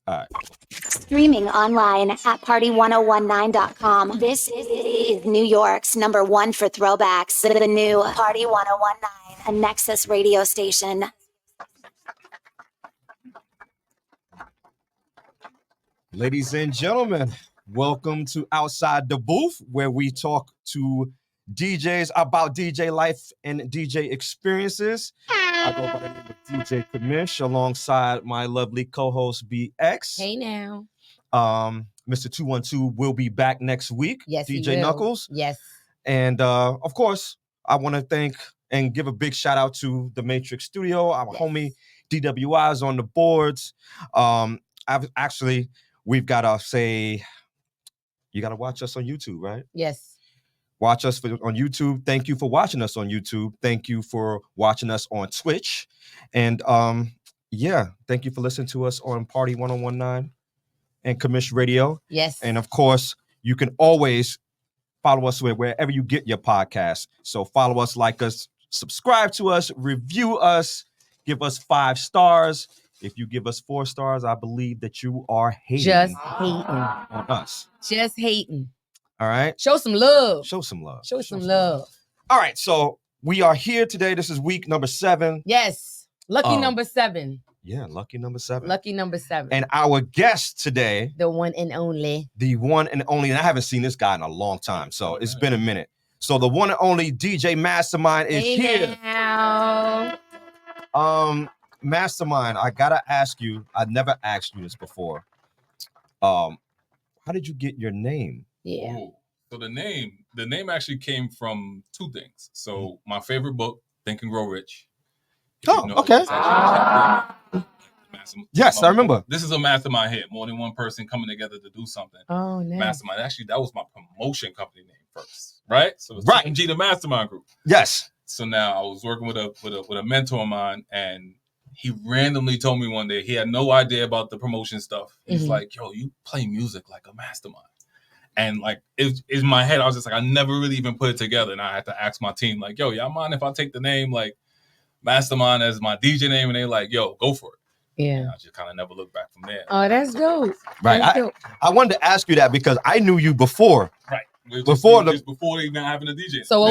All right. Streaming online at party1019.com. This is New York's #1 for throwbacks. The new Party 1019, a Nexus radio station. Ladies and gentlemen, welcome to Outside the Booth, where we talk to DJs about DJ life and DJ experiences. I go by the name of DJ Kamish alongside my lovely co-host BX. Hey now. Mr. 212 will be back next week. Yes, DJ Knuckles. Yes. And of course, I want to thank and give a big shout out to the Matrix Studio. Our homie DWI is on the boards. We've got to say, you got to watch us on YouTube, right? Yes. Watch us on YouTube. Thank you for watching us on YouTube. Thank you for watching us on Twitch. And thank you for listening to us on Party 1019 and Commish Radio. Yes. And of course, you can always follow us wherever you get your podcasts. So follow us, like us, subscribe to us, review us, give us 5 stars. If you give us 4 stars, I believe that you are hating. Just hating on us. Just hating. All right. Show some love. Show some love. Show some love. All right. So we are here today. This is week number 7. Yes. Lucky number 7. Yeah, lucky number 7. Lucky number 7. And our guest today, the one and only, and I haven't seen this guy in a long time, so it's been a minute. So the one and only DJ Mastermind is here. Now. Mastermind, I gotta ask you. I never asked you this before. How did you get your name? Yeah. Ooh. So the name actually came from 2 things. So my favorite book, Think and Grow Rich. Okay. Yes, I remember. This is a mastermind hit. More than one person coming together to do something. Oh, nice. Mastermind. Actually, that was my promotion company name first, right? So it's right. TMG, the Mastermind Group. Yes. So now I was working with a mentor of mine, and he randomly told me one day he had no idea about the promotion stuff. He's like, "Yo, you play music like a mastermind." And like in my head, I was just like, I never really even put it together. And I had to ask my team, like, "Yo, y'all mind if I take the name like Mastermind as my DJ name?" And they like, "Yo, go for it." Yeah. And I just kind of never looked back from there. Oh, that's dope. Right. That's dope. I wanted to ask you that because I knew you before. Right. Before even having a DJ. So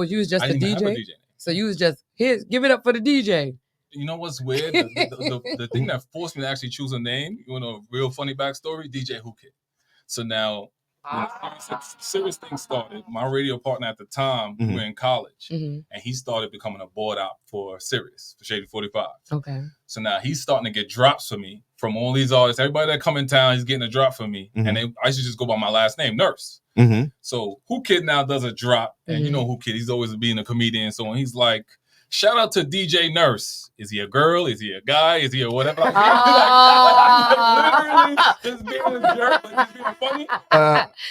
you was just a DJ? So you was just give it up for the DJ. You know what's weird? The thing that forced me to actually choose a name, you want a real funny backstory? DJ Who Kid. So now when the serious thing started, my radio partner at the time, we were in college, and he started becoming a board op for Sirius, for Shady 45. Okay. So now he's starting to get drops for me from all these artists. Everybody that come in town, he's getting a drop for me. And I should just go by my last name, Nurse. So Who Kid now does a drop, and you know Who Kid, he's always being a comedian. So when he's like, shout out to DJ Nurse. Is he a girl? Is he a guy? Is he a whatever? Like, literally just being a jerk, like just being funny.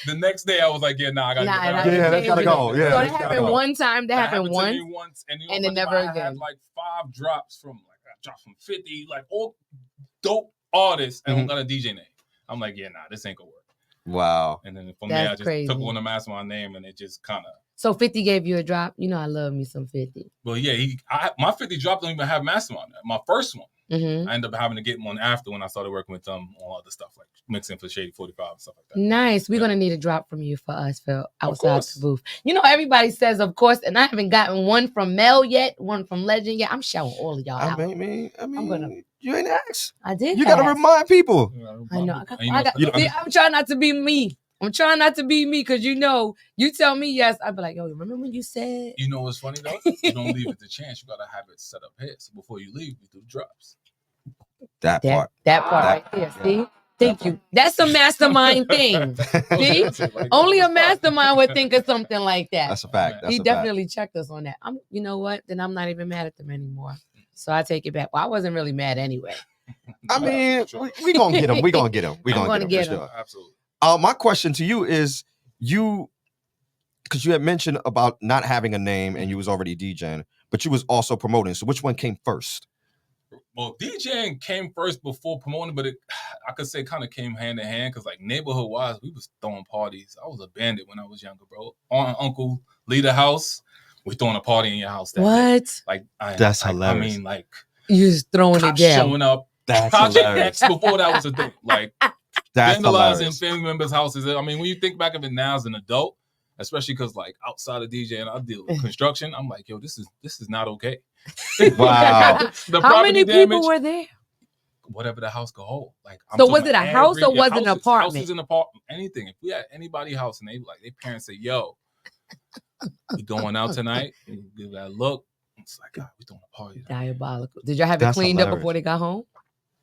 The next day I was like, I gotta that's gotta go. Yeah, so it happened one time. That happened once. And then never again. I had like 5 drops from 50, like all dope artists, and I got a DJ name. I'm like, this ain't gonna work. Wow. And then from there, I just took one of Mastermind name, and it just kind of. So 50 gave you a drop. You know I love me some 50. Well, my 50 drop don't even have Mastermind. My first one, I ended up having to get one after when I started working with them on other stuff like mixing for Shady 45 and stuff like that. Nice. We're gonna need a drop from you for us for Outside the Booth. You know everybody says of course, and I haven't gotten one from Mel yet, one from Legend yet. I'm shouting all of y'all out. I mean, you ain't asked. I did. You gotta remind people. I know. I'm trying not to be me. I'm trying not to be me because you tell me yes, I'd be like, yo, remember when you said? You know what's funny though? You don't leave it to chance. You gotta have it set up here. So before you leave, you do drops. That part right there. See? Thank you. That's a mastermind thing. See? Only a mastermind would think of something like that. That's a fact. He definitely checked us on that. You know what? Then I'm not even mad at them anymore. So I take it back. Well, I wasn't really mad anyway. I mean, we gonna get him. We gonna get him. We gonna get him. Sure. Absolutely. My question to you is, because you had mentioned about not having a name and you was already DJing, but you was also promoting. So which one came first? Well, DJing came first before promoting, but I could say kind of came hand in hand because like neighborhood wise, we was throwing parties. I was a bandit when I was younger, bro. Aunt, uncle, lead a house. We throwing a party in your house. What? Day. Like that's hilarious. I mean, like you just throwing it down. Showing up That's Project hilarious. X before that was a thing. Like That's vandalizing hilarious. family members' houses. I mean, when you think back of it now as an adult, especially because like outside of DJing, I deal with construction. I'm like, yo, this is not okay. Wow. The How many property people damage, were there? whatever the house could hold. Like, I'm So talking was it about a house or was it an houses, apartment? Houses, an apartment, anything. If we had anybody's house and they like, their parents say, yo, we going out tonight, you give that look. It's like, God, we throwing a party. Diabolical. Did y'all have it That's cleaned up hilarious. before they got home?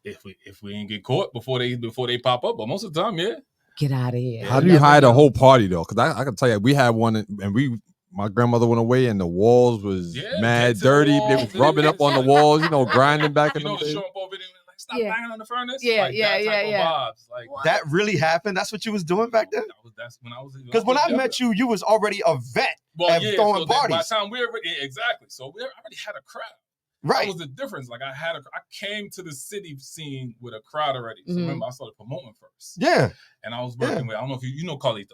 If we ain't get caught before they pop up, but most of the time, yeah. Get out of here. How do you hide a whole party though? Because I can tell you, we had one and my grandmother went away and the walls was mad dirty. They was rubbing up on the walls, grinding back in the the Sean Paul video, like stop Yeah. banging on the furnace. Yeah, like, yeah, that type of yeah. vibes. Like That really happened? That's what you was doing back then? That's when I was. Because when I met you, you was already a vet at throwing By the parties. time we already exactly, so we already had a crowd. Right. That was the difference. Like I came to the city scene with a crowd already. So remember, I started promoting first. Yeah. And I was working with, I don't know if you know Carlito,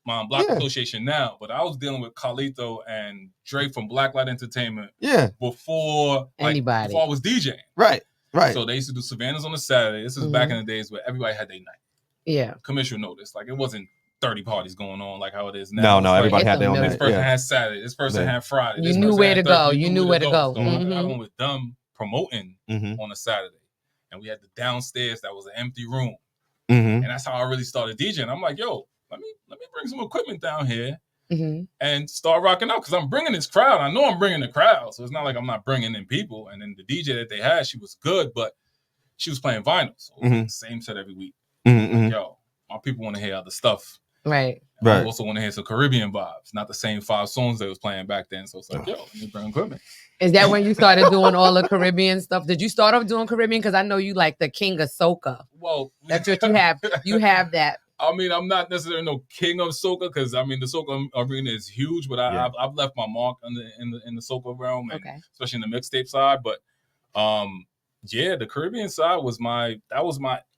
my Black Association now, but I was dealing with Carlito and Dre from Blacklight Entertainment. Yeah. Before anybody. Before I was DJing. Right. Right. So they used to do Savannah's on a Saturday. This is back in the days where everybody had their night. Yeah. Commission notice. Like it wasn't 30 parties going on like how it is now. No, everybody had their own This night. person had Saturday. This person had Friday. You knew where to go. You knew where to go. So I went with them promoting on a Saturday. And we had the downstairs that was an empty room. And that's how I really started DJing. I'm like, yo, let me bring some equipment down here and start rocking out because I'm bringing this crowd. I know I'm bringing the crowd. So it's not like I'm not bringing in people. And then the DJ that they had, she was good, but she was playing vinyl. So it was the same set every week. Like, yo, my people want to hear other stuff. Right. I also want to hear some Caribbean vibes, not the same 5 songs they was playing back then. So it's like, yo, let me bring equipment. Is that when you started doing all the Caribbean stuff? Did you start off doing Caribbean? Because I know you like the king of soca. Well, that's what you have. You have that. I mean, I'm not necessarily no king of soca because I mean the soca arena is huge, but I've left my mark in the soca realm, and especially in the mixtape side. But the Caribbean side was my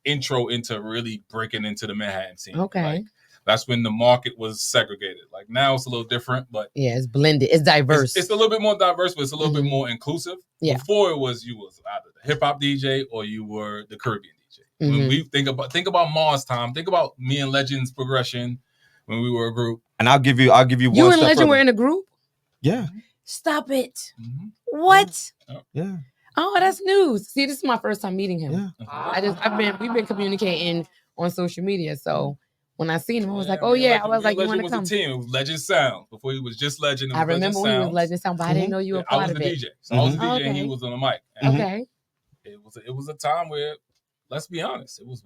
intro into really breaking into the Manhattan scene. Okay. Like, that's when the market was segregated. Like now it's a little different, but it's blended. It's diverse. It's a little bit more diverse, but it's a little bit more inclusive. Yeah. Before you was either the hip hop DJ or you were the Caribbean DJ. When we think about Mars time, think about me and Legend's progression when we were a group. And I'll give you one You and Legend were in a group? Yeah. Stop it. What? Yeah. Oh, that's news. See, this is my first time meeting him. Yeah. We've been communicating on social media, so when I seen him, I was like, "Oh yeah!" I was like, "You want to come?" Was a team. It was Legend Sound before he was just Legend. I remember when he was Legend Sound, but I didn't know you were part of it. I was the DJ, so I was the DJ, and he was on the mic. Okay. It was a time where, let's be honest, it was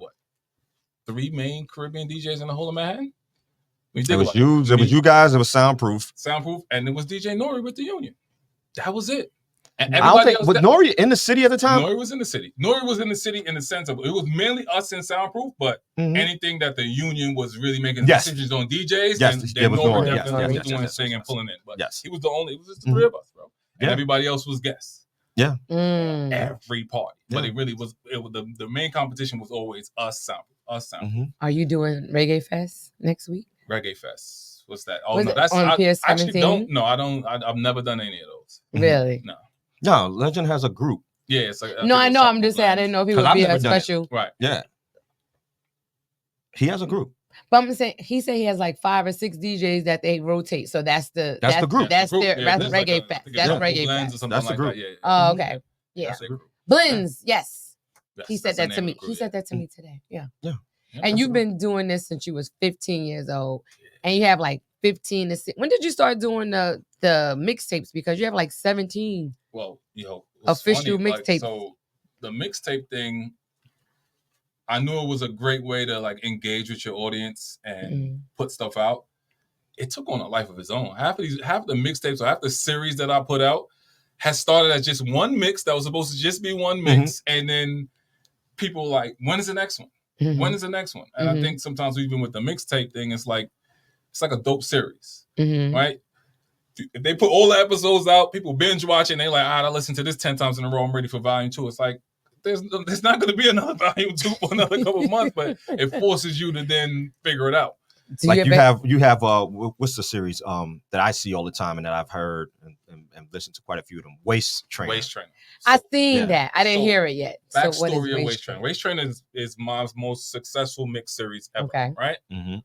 3 main Caribbean DJs in the whole of Manhattan. It was you guys. It was Soundproof, and it was DJ Nori with the Union. That was it. And I don't think was Nori in the city at the time. Nori was in the city. Nori was in the city in the sense of it was mainly us in Soundproof, but anything that the union was really making decisions on DJs, then Nori definitely was doing his thing and pulling in. But he was it was just the 3 of us, bro. And everybody else was guests. Yeah. Every party. But it really was the main competition was always us Soundproof. Are you doing Reggae Fest next week? Reggae Fest. What's that? Oh was no, that's on PS17? I actually don't. No, I don't. I've never done any of those. Really? No, Legend has a group. Yeah, it's like no, I know. I'm just saying I didn't know if he would be a special. Right. Yeah. He has a group. But I'm saying he said he has like 5 or 6 DJs that they rotate. So that's the group. That's group. their Yeah, Reggae Fest. That's Reggae Fest. That's the group. Like that. Oh, okay. Yeah. Blends. Yes. He said that to me. Group, he said that to me today. Yeah. Yeah. And you've been doing this since you was 15 years old, and you have like 15 to 6. When did you start doing the mixtapes? Because you have like 17. Well, official mixtape. So the mixtape thing, I knew it was a great way to like engage with your audience and put stuff out. It took on a life of its own. Half the mixtapes or half the series that I put out has started as just one mix that was supposed to just be one mix, and then people like, when is the next one? When is the next one? And I think sometimes even with the mixtape thing, it's like a dope series, right? If they put all the episodes out, people binge watching, they like, I listened to this 10 times in a row, I'm ready for volume 2. It's like, there's not going to be another volume 2 for another couple of months, but it forces you to then figure it out. Like you have what's the series that I see all the time and that I've heard and listened to quite a few of them, Waist Trainer. I seen yeah. that. I didn't hear it yet. So what is Backstory of Waist Waist Train. Waist Train is mom's most successful mix series ever. Okay. Right? Mm-hmm.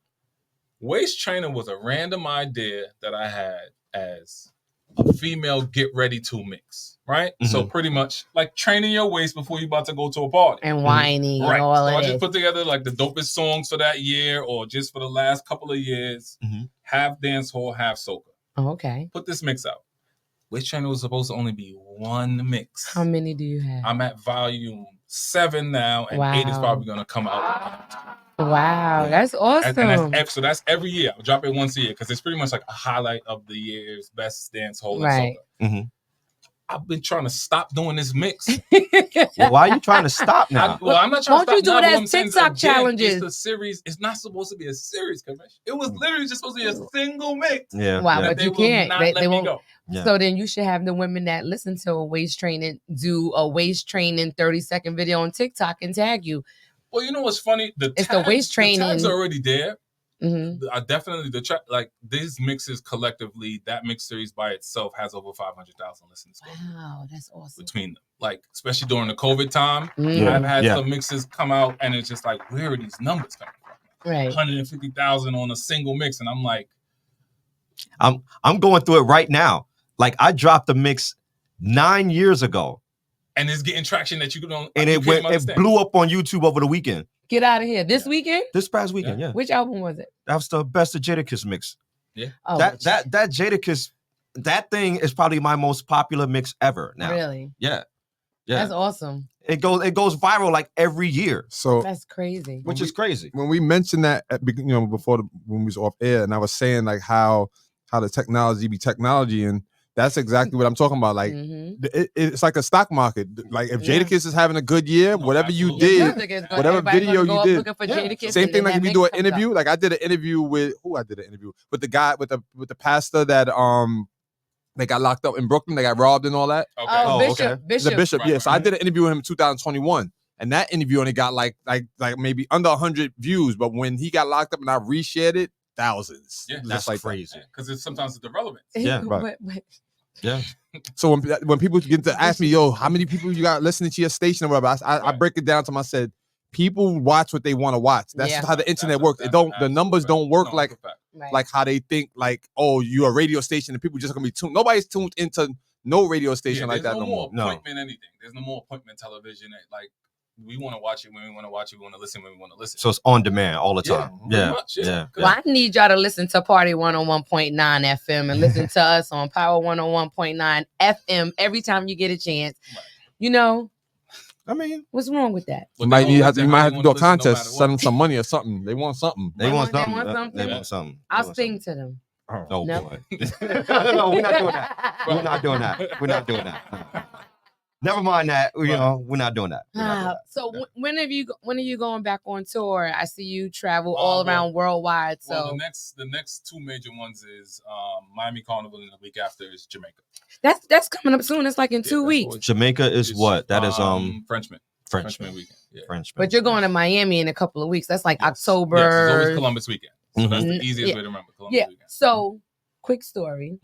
Waist Trainer was a random idea that I had as a female get ready to mix, right? Mm-hmm. So pretty much like training your waist before you're about to go to a party. And whining Right. and all So of I this. just put together like the dopest songs for that year or just for the last couple of years. Mm-hmm. Half dancehall, half soca. Oh, okay. Put this mix out. Waist Trainer was supposed to only be one mix. How many do you have? I'm at volume 7 now, and 8 is probably going to come out. Wow, that's awesome. So that's every year. I'll drop it once a year because it's pretty much like a highlight of the year's best dancehall and Right. soca. Mm-hmm. I've been trying to stop doing this mix. Well, why are you trying to stop now? I'm not trying Won't to stop. you do now, it but as what I'm saying is, TikTok again, challenges? It's a series. It's not supposed to be a series, Kamesh. It was literally just supposed to be a single mix. Yeah. Wow, yeah. but They you will can't. not They let me won't. go. Yeah. So then you should have the women that listen to a waist training do a waist training 30-second video on TikTok and tag you. Well, you know what's funny? It's the waist training. The tags are already there. Mm-hmm. I definitely like these mixes collectively. That mix series by itself has over 500,000 listens. Wow, that's awesome. Between them, like especially during the COVID time, Yeah. I've had some mixes come out, and it's just like, where are these numbers coming from? Right. 150,000 on a single mix, and I'm like, I'm going through it right now. Like I dropped a mix 9 years ago, and it's getting traction that you don't. and you it can't understand. blew up on YouTube over the weekend. Get out of here. This weekend? This past weekend, yeah. Which album was it? That was the best of Jadakiss mix. Yeah. Oh, That Jadakiss, that thing is probably my most popular mix ever now. Really? Yeah. Yeah. That's awesome. It goes viral like every year. So That's crazy. Which is crazy. when we mentioned that before when we was off air, and I was saying like how the technology be technology, and that's exactly what I'm talking about. Like it's like a stock market. Like if Jadakiss is having a good year, whatever you did, whatever video you did, same thing. Like if you do an interview, like I did an interview with with the guy with the pastor that they got locked up in Brooklyn, they got robbed and all that. Okay. Oh, okay. Bishop. The Bishop, Right, yeah. right. So I did an interview with him in 2021. And that interview only got like maybe under 100 views, but when he got locked up and I reshared it, thousands. Yeah, That's like crazy. because sometimes it's irrelevant. Yeah, right. Yeah. So when people get to ask me, yo, how many people you got listening to your station or whatever, I break it down to them. I said, people watch what they want to watch. That's how the internet works. The numbers don't work like how they think. Like, oh, you're a radio station and people just gonna be tuned. Nobody's tuned into no radio station like that no more. There's no more appointment anything. There's no more appointment television. Like we want to watch it when we want to watch it. We want to listen when we want to listen. So it's on demand all the time. Yeah. Much, Yeah. Well, I need y'all to listen to Party 101.9 FM and listen to us on Power 101.9 FM every time you get a chance. Right. You know, I mean, what's wrong with that? You might have to do a contest, send them some money or something. They want something. They want something. They want something. I'll sing to them. Oh, no. Boy. No, we're not doing that. We're not doing that. We're not doing that. No. Never mind that. You know, we're not doing that. So when are you going back on tour? I see you travel all around worldwide. So the next two major ones is Miami Carnival, and the week after is Jamaica. That's coming up soon. It's like in 2 weeks. Jamaica is what? That is Frenchman weekend. Yeah. Frenchman. But you're going to Miami in a couple of weeks. That's like October. Yes, it's always Columbus weekend. So that's the easiest way to remember Columbus weekend. So quick story.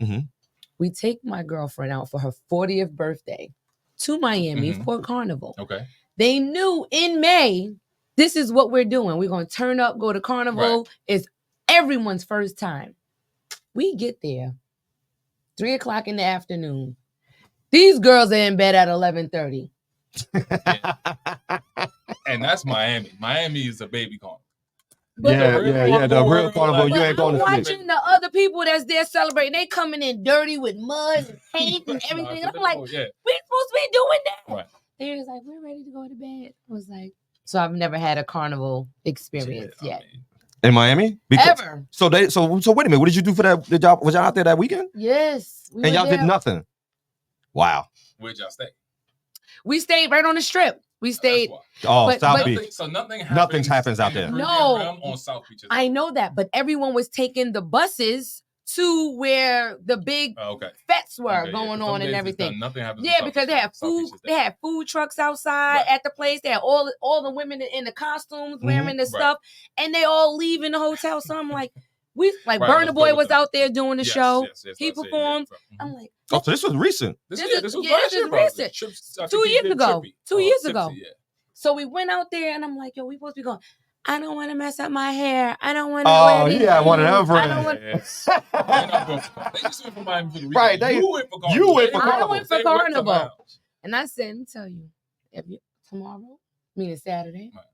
We take my girlfriend out for her 40th birthday to Miami for Carnival. Okay. They knew in May, this is what we're doing. We're going to turn up, go to Carnival. Right. It's everyone's first time. We get there, 3:00 in the afternoon. These girls are in bed at 11:30. And that's Miami. Miami is a baby carnival. But the real carnival, you ain't going to sleep. Watching the other people that's there celebrating, they coming in dirty with mud and paint and everything. And I'm like, we're supposed to be doing that. Right. They was like, we're ready to go to bed. I was like, so I've never had a carnival experience yet. In Miami? Ever. So wait a minute. What did you do for the job? Was y'all out there that weekend? Yes. And y'all did nothing. Wow. Where'd y'all stay? We stayed right on the Strip. We stayed. South Beach. So nothing happens out there. No. On South Beach. I know that, but everyone was taking the buses to where the big fetes were going on and everything. Nothing happens. Yeah, because they had food. They had food trucks outside at the place. They had all the women in the costumes wearing the stuff, and they all leaving the hotel. So I'm like, We like Right, Burna let's go Boy with was that. out there doing the Yes, show. yes, yes, He I see it, yeah. performed. Mhm. I'm like, Oh, so this was recent. This This is is- this was yeah, last this year, is probably. recent. Trips, I 2 think he years did ago. Trippy, 2 or years Tipsy, ago. Yeah. so we went out there, and I'm like, yo, we supposed to be going. I don't want to mess up my hair. I don't want to. Oh, wear these yeah, one of them shoes. I don't brands. want. They're not going for Carnival. They used to went for Miami for the weekend. Right, You went for Carnival. you went for They Carnival. I went for They went to Carnival. Lounge. And I said, let me tell you, if you tomorrow, meaning Saturday, Right.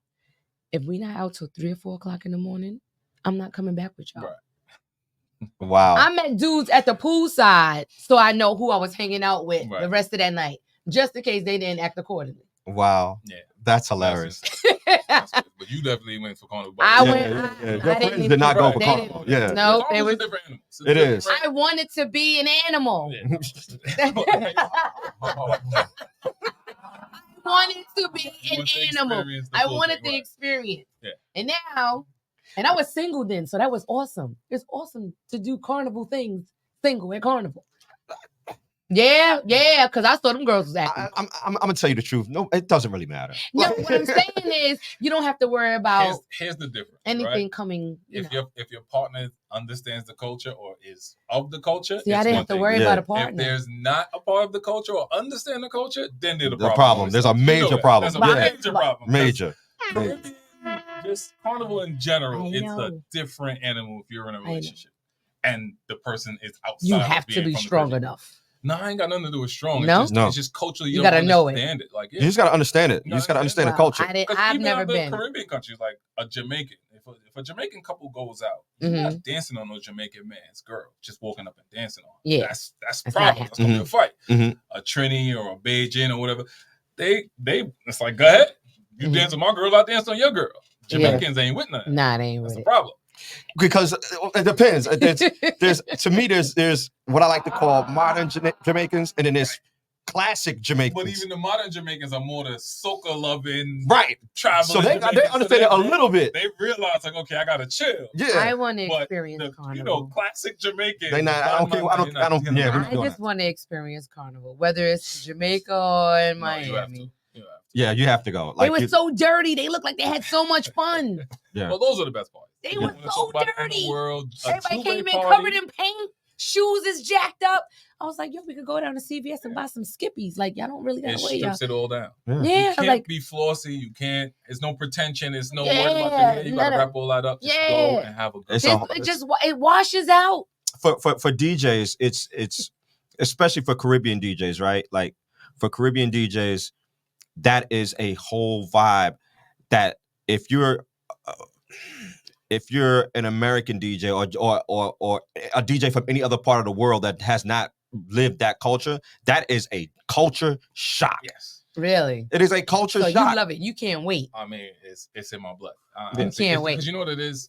if we not out till 3 or 4 o'clock in the morning, I'm not coming back with y'all. Right. Wow. I met dudes at the poolside, so I know who I was hanging out with Right. the rest of that night, just in case they didn't act accordingly. Wow. Yeah. That's hilarious. That's good. But you definitely went for Carnival. I Yeah, went. yeah, yeah. I Your didn't friends even- did not go for they Carnival. didn't- Yeah. No, Carnival's they a was. different animal. It's a It different is. race. I wanted to be an animal. I wanted to be You an want to animal. experience the I full wanted thing, the right. experience. Yeah. And now, and I was single then, so that was awesome. It's awesome to do carnival things single at Carnival. Yeah, because I saw them girls was acting. I'm gonna tell you the truth. No, it doesn't really matter. No, what I'm saying is you don't have to worry about Here's the difference. anything right? coming. If your partner understands the culture or is of the culture, See, I it's didn't one have to thing. worry Yeah. about a If partner. there's not a part of the culture or understand the culture, then there's a The problem. problem. There's a You know major that. problem. There's a Yeah. major problem. Major. Caribbean, just Carnival in general, I it's a know. different animal if you're in a know. relationship and the person is outside. You of have to being be from the strong Caribbean. enough. No, I ain't got nothing to do with strong. No? No. It's just culturally You you gotta don't know it. understand it. Like, yeah. You just gotta understand it. You You just gotta understand understand the Wow, culture. Because I've even never other been. Caribbean countries, like a Jamaican, if a Jamaican couple goes out, you're Mhm. not dancing on no Jamaican man's girl, just walking up and dancing on. Her. Yeah. That's That's problem. not That's gonna be a fight. Mhm. A Trini or a Beijing or whatever, they it's like, go ahead, you Mhm. dance on my girl, I dance on your girl. Jamaicans ain't with nothing. Nah, they ain't That's with the it. problem. Because it depends. There's to me there's what I like to call modern Jamaicans, and then there's classic Jamaicans. But even the modern Jamaicans are more the soca loving, right. traveling. So they Jamaicans. understand it a little bit. They realize like, okay, I gotta chill. Yeah. I want to But experience the, Carnival. classic Jamaican. They not- I don't care- I don't- yeah, we I doing just that. want to experience Carnival, whether it's Jamaica or in No, you have to. Miami. Yeah, you have to go. They were so dirty. They looked like they had so much fun. Yeah. Well, those are the best parts. They You were wanna so talk about in dirty. the world, a Everybody two-way came in party. covered in paint. Shoes is jacked up. I was like, yo, we could go down to CVS and buy some Skippies. Like, y'all don't really It gotta wear y'all. strips it all down. Yeah. Yeah, You I was can't like, be flossy. You can't. It's no pretension. It's no Yeah, word about your hair. You gotta none of- wrap all that up. Just Yeah. go and have a good It's time. it washes out. for DJs, it's especially for Caribbean DJs, right? Like for Caribbean DJs, that is a whole vibe that if you're an American DJ or a DJ from any other part of the world that has not lived that culture, that is a culture shock. Yes. Really? It is a culture So shock. you love it. You can't wait. I mean, it's in my blood. You can't wait. Because you know what it is?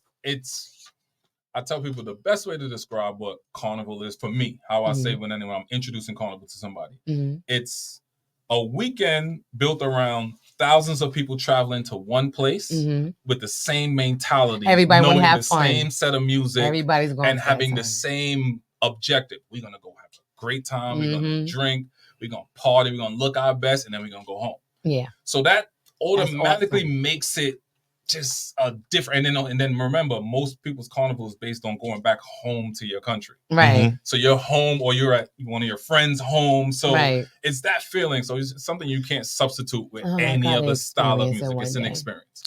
I tell people the best way to describe what Carnival is for me, how I say when I'm introducing Carnival to somebody. Mhm. It's a weekend built around thousands of people traveling to one place Mhm. with the same mentality. Everybody wanna knowing have the fun. same set of music Everybody's going and to have having the time. same objective. We're going to go have a great time. We're going Mhm. to drink. We're going to party. We're going to look our best. And then we're going to go home. Yeah. So that automatically awesome. makes it just a different. And then remember, most people's carnival is based on going back home to your country. Right. So you're home or you're at one of your friends' home. So Right. it's that feeling. So it's something you can't substitute with Oh, I any gotta other style of experience it music. one It's an day. experience.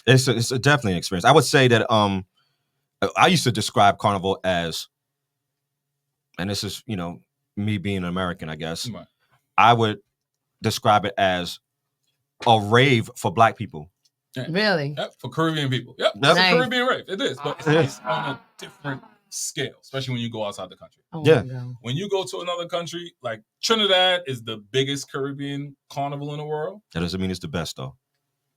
It's definitely an experience. I would say that I used to describe Carnival as, and this is me being an American, I guess. Right. I would describe it as a rave for Black people. Really? Yep, for Caribbean people. Yep, That's that's nice. a Caribbean rave. It is, but it's on a different scale, especially when you go outside the country. Oh, Yeah. my God. When you go to another country, like Trinidad is the biggest Caribbean carnival in the world. That doesn't mean it's the best, though.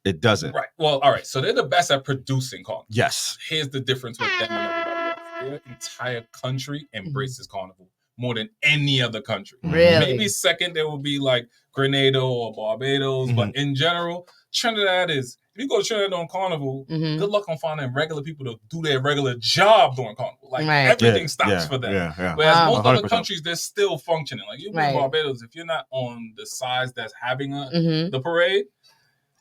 It doesn't. Right. Well, all right. So they're the best at producing carnival. Yes. Here's the difference with them and everybody else. Their entire country embraces carnival more than any other country. Really? Maybe second there will be like Grenada or Barbados, but in general, Trinidad is. If you go to Trinidad on Carnival, Mhm. good luck on finding regular people to do their regular job during Carnival. Like Right. everything stops for them. Yeah. Whereas Wow. most other 100%. countries, they're still functioning. Like you in Right. Barbados, if you're not on the size that's having Mhm. the parade,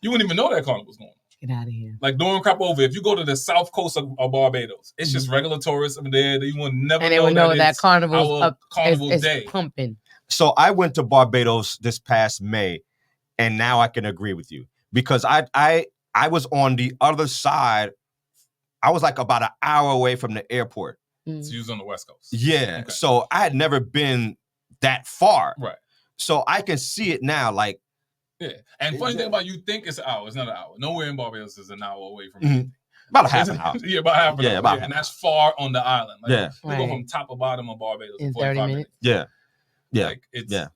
you wouldn't even know that Carnival's going on. Get out of here. Like during crop over, if you go to the south coast of Barbados, it's just regular tourists over there. You will never And they would know that Carnival's up, Carnival is day. pumping. So I went to Barbados this past May, and now I can agree with you because I was on the other side. I was like about an hour away from the airport. So you was on the West Coast. Yeah. Okay. So I had never been that far. Right. So I can see it now. Like, yeah. And funny thing about you think it's an hour. It's not an hour. Nowhere in Barbados is an hour away from anything. About a half an hour. Yeah, about half an hour. About and that's far on the island. Like, yeah. we go from top to bottom of Barbados in 30 minutes. Yeah. Yeah. Like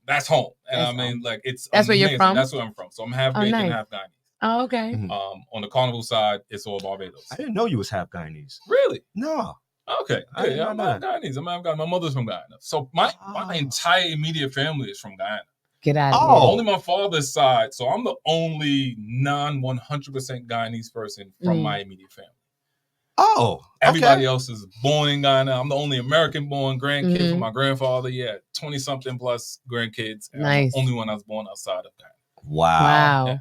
that's home. And that's I mean, home. like it's that's amazing. Where you're from? That's where I'm from. So I'm half Jamaican, nice. half Guyanese. Oh, okay. On the Carnival side, it's all Barbados. I didn't know you was half Guyanese. Really? No. Okay. Yeah, I'm half Guyanese. I'm half Guyanese. My mother's from Guyana. So my entire immediate family is from Guyana. Get out of here. Only my father's side. So I'm the only non-100% Guyanese person from my immediate family. Oh, everybody else is born in Guyana. I'm the only American-born grandkid from my grandfather. Yeah, 20-something plus grandkids. Nice. I'm the only one that's born outside of Guyana. Wow. Yeah.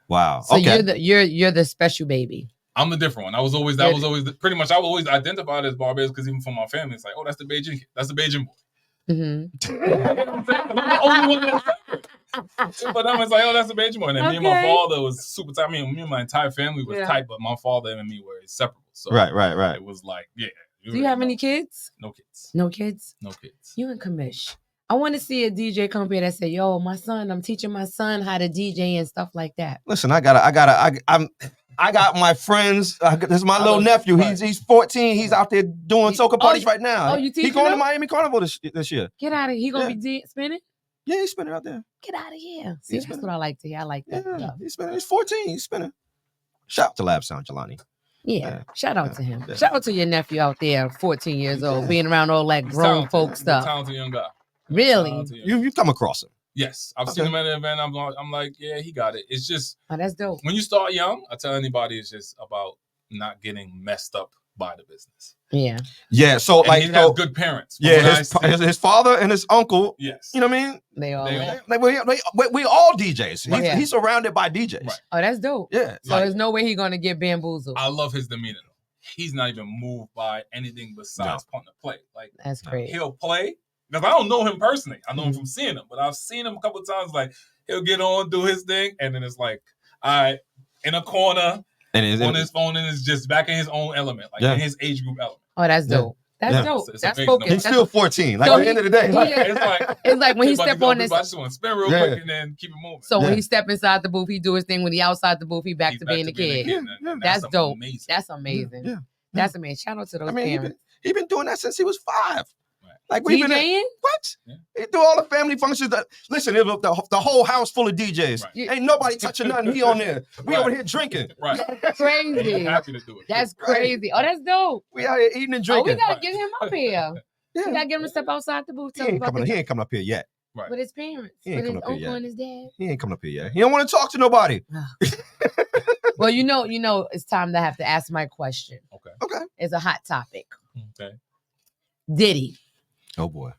Wow. So you're the special baby. I'm the different one. I was always pretty much. I was always identified as Barbados because even from my family, it's like, oh, that's the Beijing kid. That's the Beijing boy. I'm the only one that's separate. But I'm like, oh, that's the Beijing boy. And me and my father was super tight. Me and my entire family was tight, but my father and me were inseparable. So right. It was like, yeah. Do you have any kids? No kids. No kids? No kids. You and Kamish. I want to see a DJ come here that say, yo, I'm teaching my son how to DJ and stuff like that. Listen, I got my friends. This is my little nephew. Right. He's 14. He's out there doing soca parties right now. Oh, you teaching He's going him? to Miami Carnival this year. Get out of here. He going to be spinning? Yeah, he's spinning out there. Get out of here. See, that's what I like to hear. I like that stuff. He's spinning. He's 14. He's spinning. Shout out to Lab Sound, Jelani. Yeah. Shout out to him. Yeah. Shout out to your nephew out there, 14 years old, being around all that grown folk stuff. Talented young guy. Really? You come across him? Yes, I've seen him at an event. I'm like, yeah, he got it. It's just, that's dope. When you start young, I tell anybody, it's just about not getting messed up by the business. Yeah. So and like, he has good parents. Yeah, his father and his uncle. Yes. You know what I mean? They all. We all DJs. He's surrounded by DJs. Right. Oh, that's dope. Yeah. So there's no way he's gonna get bamboozled. I love his demeanor. He's not even moved by anything besides putting to play. Like that's great. He'll play. Because I don't know him personally. I know him from seeing him, but I've seen him a couple of times. Like he'll get on, do his thing, and then it's like, in a corner and on his phone, and it's just back in his own element, like in his age group element. Oh, that's dope. That's dope. That's focused. He's still 14. Like at the end of the day, it's like when he step on this. I just want to spin real quick and then keep it moving. So when he step inside the booth, he do his thing. When he outside the booth, he back to being a kid. That's dope. Amazing. That's amazing. Yeah. That's amazing. Shout out to those parents. He's been doing that since he was 5. Like we've been what? Yeah. He do all the family functions. Listen, it was the whole house full of DJs. Right. Ain't nobody touching nothing. He on there. We over here drinking. Right. That's crazy. Happy to do it. That's crazy. Oh, that's dope. We out here eating and drinking. Oh, we gotta get him up here. We gotta get him to step outside the booth. He ain't coming up here yet. Right. With his parents. With his uncle and his dad. He ain't coming up here yet. He don't want to talk to nobody. Well, you know, it's time to have to ask my question. Okay. It's a hot topic. Okay. Diddy. Oh boy.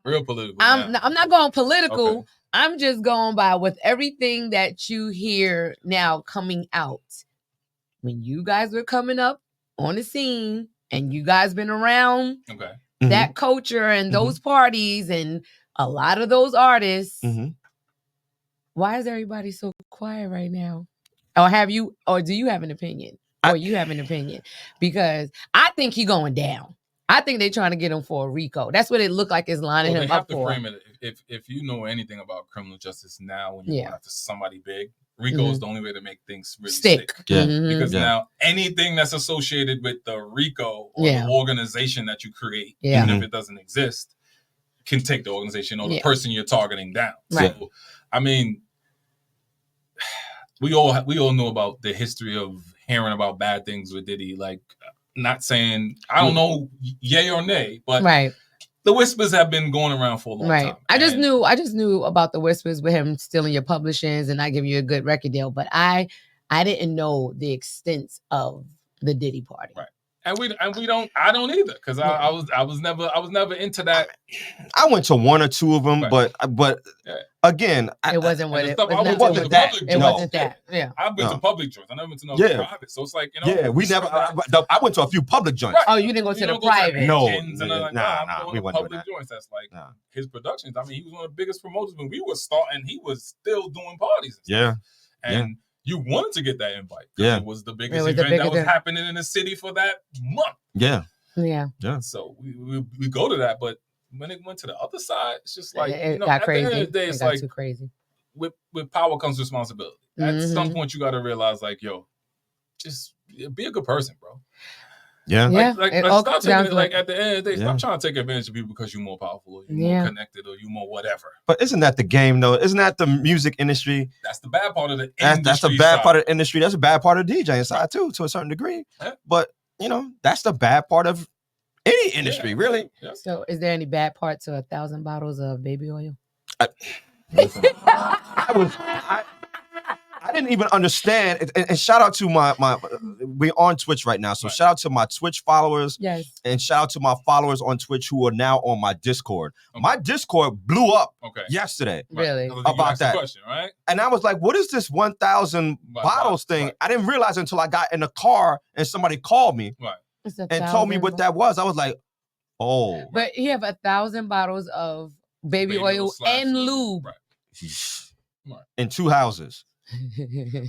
Real political. I'm not going political. Okay. I'm just going by with everything that you hear now coming out. When you guys were coming up on the scene and you guys been around that culture and those parties and a lot of those artists, why is everybody so quiet right now? Or do you have an opinion? You have an opinion? Because I think he going down. I think they're trying to get him for a RICO. That's what it looked like is lining him up for. They have to frame it. If you know anything about criminal justice now, when you're going after somebody big, RICO is the only way to make things really stick. Yeah. Because now anything that's associated with the RICO or the organization that you create, even if it doesn't exist, can take the organization or the person you're targeting down. Right. So, I mean, we all know about the history of hearing about bad things with Diddy. Like, not saying, I don't know, yay or nay, but the whispers have been going around for a long time. I just knew about the whispers with him stealing your publishings and not giving you a good record deal, but I didn't know the extent of the Diddy party. Right. And we don't. I don't either, because I was never into that. I went to one or two of them, but again, It wasn't what And the it stuff was. I Not, wasn't that. it No. wasn't that. Yeah. I've been No. to public joints. I never been to no Yeah. private. So it's like, you know. Yeah, we never. I went to a few public joints. Right. Oh, you didn't go to the private? No, Kins and like, nah, I'm we going to wasn't doing public that. joints. That's like Nah. his productions. I mean, he was one of the biggest promoters when we were starting. He was still doing parties. And Yeah. And you wanted to get that invite. Yeah. It was the biggest event that was event. happening in the city for that month. Yeah. Yeah. So we go to that, but when it went to the other side, it's just like, It you know, got at crazy. the end of the day, It it's got like too crazy. with power comes responsibility. At some Mhm. point, you got to realize, like, yo, just be a good person, bro. Yeah. Yeah. Like It all stop comes taking down it, to like it. at the end of the day, Yeah. stop trying to take advantage of people because you're more powerful or you're more connected or you're more whatever. But isn't that the game though? Isn't that the music industry? That's the bad part of the industry. That's the bad side. part of the industry. That's a bad part of DJing side too, to a certain degree. Yeah. But you know, that's the bad part of any industry, Yeah. really. Yeah. So, is there any bad part to 1,000 bottles of baby oil? Listen, I didn't even understand. And shout out to my we're on Twitch right now. So Right. shout out to my Twitch followers Yes. and shout out to my followers on Twitch who are now on my Discord. Okay. My Discord blew up Okay. yesterday. Right. Really? 'Cause I think you About asked the that. question, right? And I was like, what is this 1,000 bottles thing? Right. I didn't realize until I got in the car and somebody called me It's and told me 1,000 what that was. I was like, oh. But you have 1,000 bottles of baby oil / and lube. Right. In 2 houses.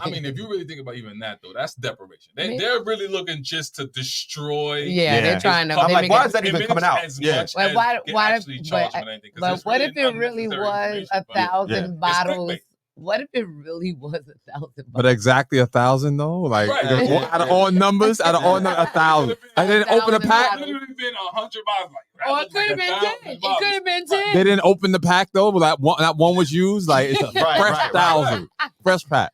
I mean, if you really think about even that, though, that's deprivation. mean- They're really looking just to destroy. Yeah, Yeah. they're trying to. I'm they like, make why it- is that even image coming out? as Yeah. much Like, as why- get why- actually charged but- with anything, 'cause But it's what really if it really unnecessary was information, but 1,000 it's bottles? clickbait. What if it really was 1,000 But bottles? exactly 1,000 though, like Right. out of all numbers, out of all numbers, 1,000. I didn't open the 1,000 pack. bottles. Literally been 100 bottles. Like, Or it could have been 10. It could have been 10. They didn't open the pack though. But that one was used. Like it's a Right, fresh right. 1,000, fresh pack.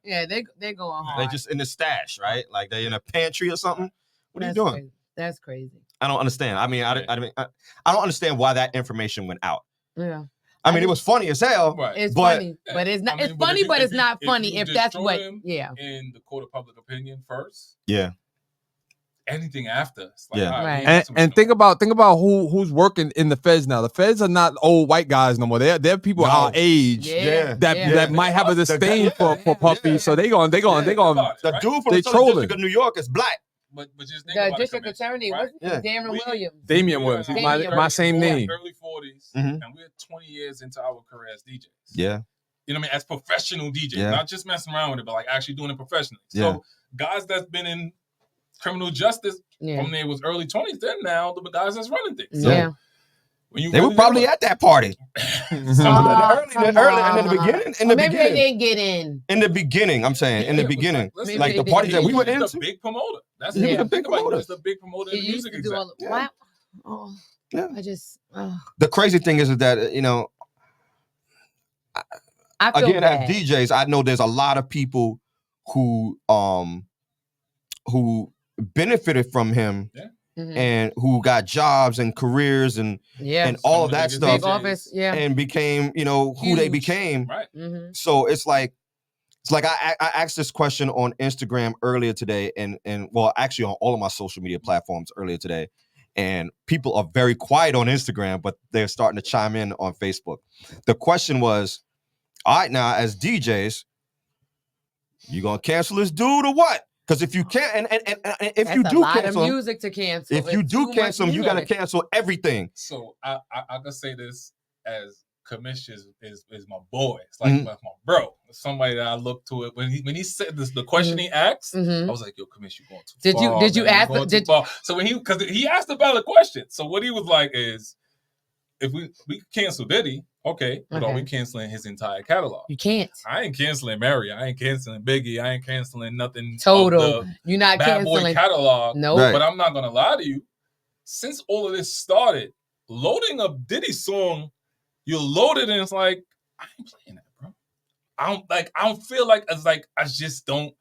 Yeah, they're going hard. They just in the stash, right? Like they in a pantry or something. What are you That's doing? crazy. That's crazy. I don't understand. I mean, I don't understand why that information went out. Yeah, I mean, it was funny as hell. Right. it's But- funny, but it's not. I mean, It's but funny, if you- but if it's you- not if funny you if that's destroy what. him Yeah, in the court of public opinion first, Yeah. anything after. It's like, Yeah. all right, Right. we need some And think about who's working in the feds now. The feds are not old white guys no more. They're people No. our age yeah, that yeah. that might have a disdain for Puffy. yeah. So they going. Think about it, The right? dude from They the Southern trolling. District of New York is black. But just think The about district it, attorney, right? wasn't it? Yeah. Darren We- Williams. Damian Williams. He's my same name. Early 40s, Mhm. and we're 20 years into our career as DJs. Yeah. You know what I mean? As professional DJs, Yeah. not just messing around with it, but like actually doing it professionally. Yeah. So guys that's been in criminal justice Yeah, from their was early 20s, they're now the guys that's running things. So yeah. when you They were really probably think at that party. Oh, early come in the on. beginning. In Or the maybe they beginning. didn't get in. In the beginning, I'm saying. In the Yeah, but beginning. listen, Like the Maybe parties that we went he was into. a big promoter. That's He was yeah. a big Think about it, he promoter. was the big promoter in He the used music to do all. Yeah. Wow. Oh, Yeah. I just. The crazy thing is that, you know, I feel again, bad. as DJs, I know there's a lot of people who benefited from him Mhm. and who got jobs and careers and Yeah, and all of Some that of the stuff big office. Yeah. and became, you know, who they Huge. became. right. Mm-hmm. So it's like I asked this question on Instagram earlier today and well, actually on all of my social media platforms earlier today. And people are very quiet on Instagram, but they're starting to chime in on Facebook. The question was, all right, now as DJs, you gonna cancel this dude or what? Because if you can't, and if That's you a do lot cancel of him, music to cancel. if you It's do too cancel much him, you gotta music. cancel everything. So I can say this as Commission is my boy. It's like Mhm. my bro. Somebody that I look to it when he said this, the question he asked, Mhm. I was like, yo, Commission, you going too Did you- far. did you man. ask- You're going too did- far. So when because he asked a valid question. So what he was like is, if we cancel Diddy, okay, but are we canceling his entire catalog? You can't. I ain't canceling Mary. I ain't canceling Biggie. I ain't canceling nothing. Total. Of the You're not Bad Boy canceling. catalog. Nope. Right. But I'm not gonna lie to you. Since all of this started, loading a Diddy song, you load it and it's like, I ain't playing that, bro. I don't feel like it's like I just don't.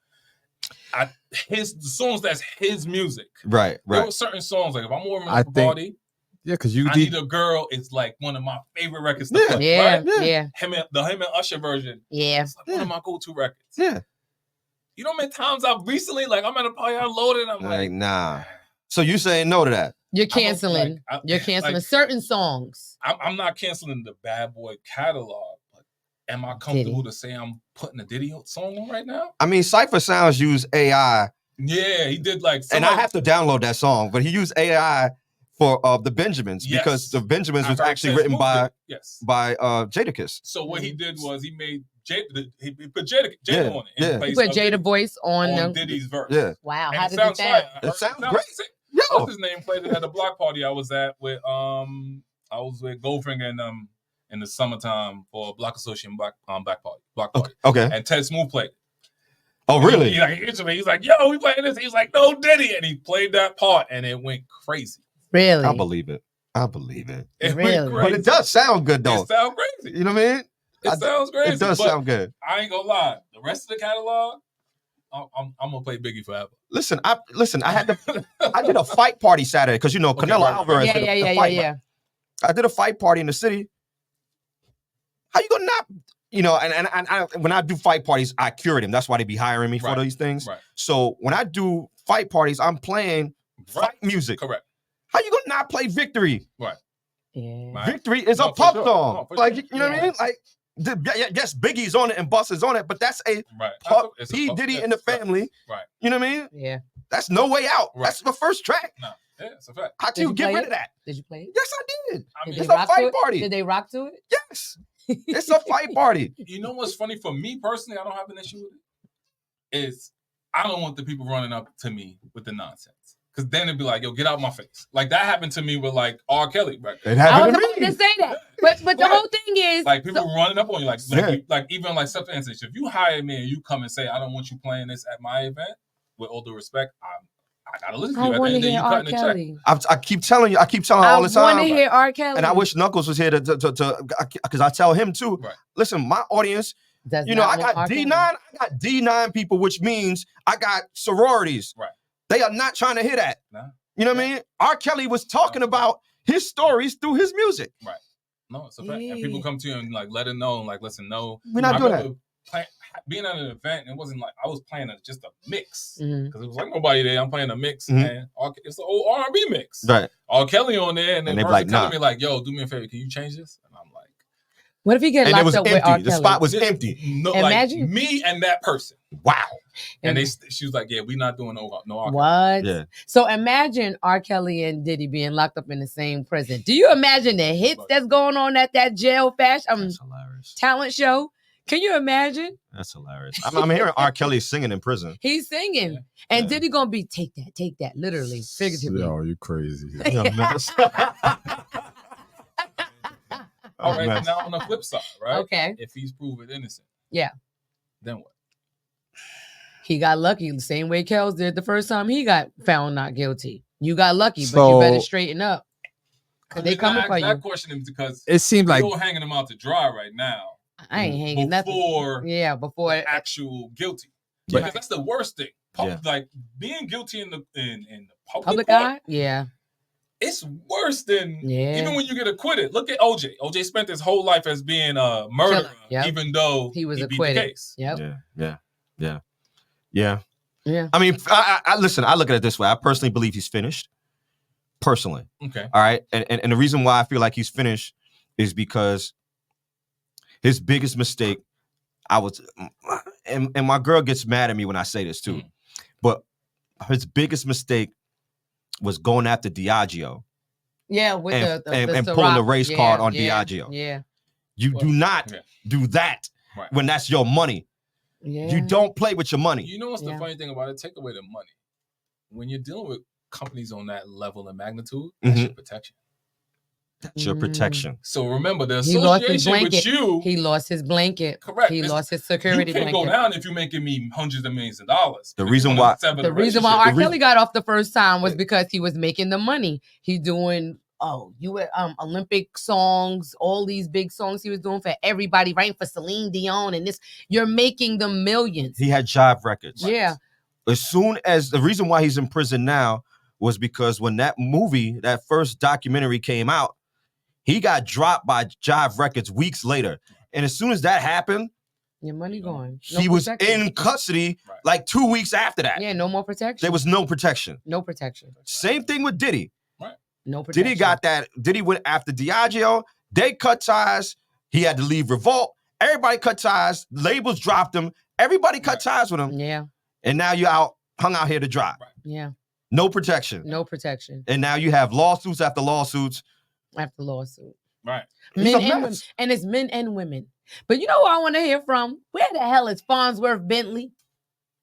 The songs that's his music. Right, There right. were certain songs like if I'm warming I up a think- party, Yeah, because you I did. Need a Girl. It's like one of my favorite records to Yeah. play. Yeah, Right? yeah, Him and Usher version. yeah. It's like one of my go-to records. Yeah. You know how many times I've recently, like, I'm at a party, I loaded, I'm Like, like, nah. So you saying no to that? You're I don't canceling. like- I- You're canceling like- certain songs. I'm not canceling the Bad Boy catalog, but am I comfortable to say I'm putting a Diddy song on right now? I mean, Cypher Sounds use AI. Yeah, he did like. And I have to download that song, but he used AI for the Benjamins because the Benjamins was actually written by Jadakiss. So what he did was he made he put Jada on it. And he put Jada voice on Diddy's verse. Yeah. Wow. And how did it sound? It sounds great. What's his name played it at a block party I was at with I was with Goldfinger and in the summertime for a block association block party. Okay. And Ted Smooth played it. Oh, really? He's like, yo, we playing this. He's like, no, Diddy. And he played that part and it went crazy. Really? I believe it. Really? Went crazy. But it does sound good, though. It sounds crazy. You know what I mean? It sounds crazy. It does sound good. I ain't gonna lie. The rest of the catalog, I'm gonna play Biggie forever. Listen, I did a fight party Saturday because Canelo Alvarez. Yeah. I did a fight party in the city. How you gonna not? And when I do fight parties, I curate them. That's why they be hiring me for these things. Right. So when I do fight parties, I'm playing fight music. Correct. How you gonna not play Victory? Right. Yeah. Victory is a pop song. No, like, you know what I mean? Like, yes, Biggie's on it and Bus is on it, but that's a P. Diddy and the Family. Right. You know what I mean? Yeah. That's No Way Out. Right. That's the first track. No. Yeah, it's a fact. How can you get rid of that? Did you play it? Yes, I did. Did It's a fight party. Did they rock to it? Yes. It's a fight party. You know what's funny for me personally? I don't have an issue with it. Is I don't want the people running up to me with the nonsense. Because then it'd be like, yo, get out my face. Like that happened to me with like R. Kelly record. It happened to me. I was about to say that. But the whole thing is like people running up on you, like even like self-answers. If you hire me and you come and say, I don't want you playing this at my event, with all due respect, I gotta listen to you. I want to hear R. Kelly. I keep telling you all the time. I want to hear R. Kelly. And I wish Knuckles was here to because I tell him too. Right. Listen, my audience, I got D9. I got D9 people, which means I got sororities. Right. They are not trying to hear that. No. You know what I mean? R. Kelly was talking about his stories through his music. Right. No, it's a fact. And people come to you and like let it know, like, listen, no, we're not doing that. Being at an event, it wasn't like I was playing just a mix because it was like nobody there. I'm playing a mix, and it's an old R&B mix. Right. R. Kelly on there, and then they person like, telling me like, "Yo, do me a favor, can you change this?" And I'm like, "What if he get locked up with R. Kelly?" The spot was empty. No, imagine like me and that person. Wow. And she was like, "Yeah, we not doing no R. Kelly." What? Yeah. So imagine R. Kelly and Diddy being locked up in the same prison. Do you imagine the hits that's going on at that jail That's hilarious. talent show? Can you imagine? That's hilarious. I'm hearing R. Kelly singing in prison. He's singing. And Diddy gonna be take that, literally, figuratively. Yo, you crazy. All right, now on the flip side, right? Okay. If he's proven innocent. Yeah. Then what? He got lucky the same way Kels did the first time he got found not guilty. You got lucky, but you better straighten up. Because they coming for you. That question is because it seemed like you're hanging him out to dry right now. I ain't hanging nothing. Before actual guilty. Yeah. Because that's the worst thing. Like being guilty in the public eye. Yeah. It's worse than even when you get acquitted. Look at OJ. OJ spent his whole life as being a murderer, even though he was acquitted. Beat the case. Yeah. I mean, I listen. I look at it this way. I personally believe he's finished. Personally. Okay. All right. And the reason why I feel like he's finished is because his biggest mistake, and my girl gets mad at me when I say this too, but his biggest mistake was going after Diageo. Yeah, with and pulling the race card on Diageo. Yeah. You do not do that when that's your money. Yeah. You don't play with your money. You know what's the funny thing about it? Take away the money. When you're dealing with companies on that level and magnitude, that's your protection. That's your protection. So remember, the association with you. He lost his blanket. Correct. He lost his security blanket. You can't go down if you're making me hundreds of millions of dollars. The reason why R. Kelly got off the first time was because he was making the money. He doing Olympic songs, all these big songs he was doing for everybody, writing for Celine Dion and this. You're making the millions. He had Jive Records. Yeah. As soon as the reason why he's in prison now was because when that movie, that first documentary came out, he got dropped by Jive Records weeks later. And as soon as that happened, your money gone. He was in custody like 2 weeks after that. Yeah, no more protection. There was no protection. No protection. Same thing with Diddy. Right. No protection. Diddy got that. Diddy went after Diageo. They cut ties. He had to leave Revolt. Everybody cut ties. Labels dropped him. Everybody cut ties with him. Yeah. And now you hung out here to dry. Yeah. No protection. No protection. And now you have lawsuits after lawsuits. After lawsuit. Right. Men and women. And it's men and women. But you know who I want to hear from? Where the hell is Farnsworth Bentley?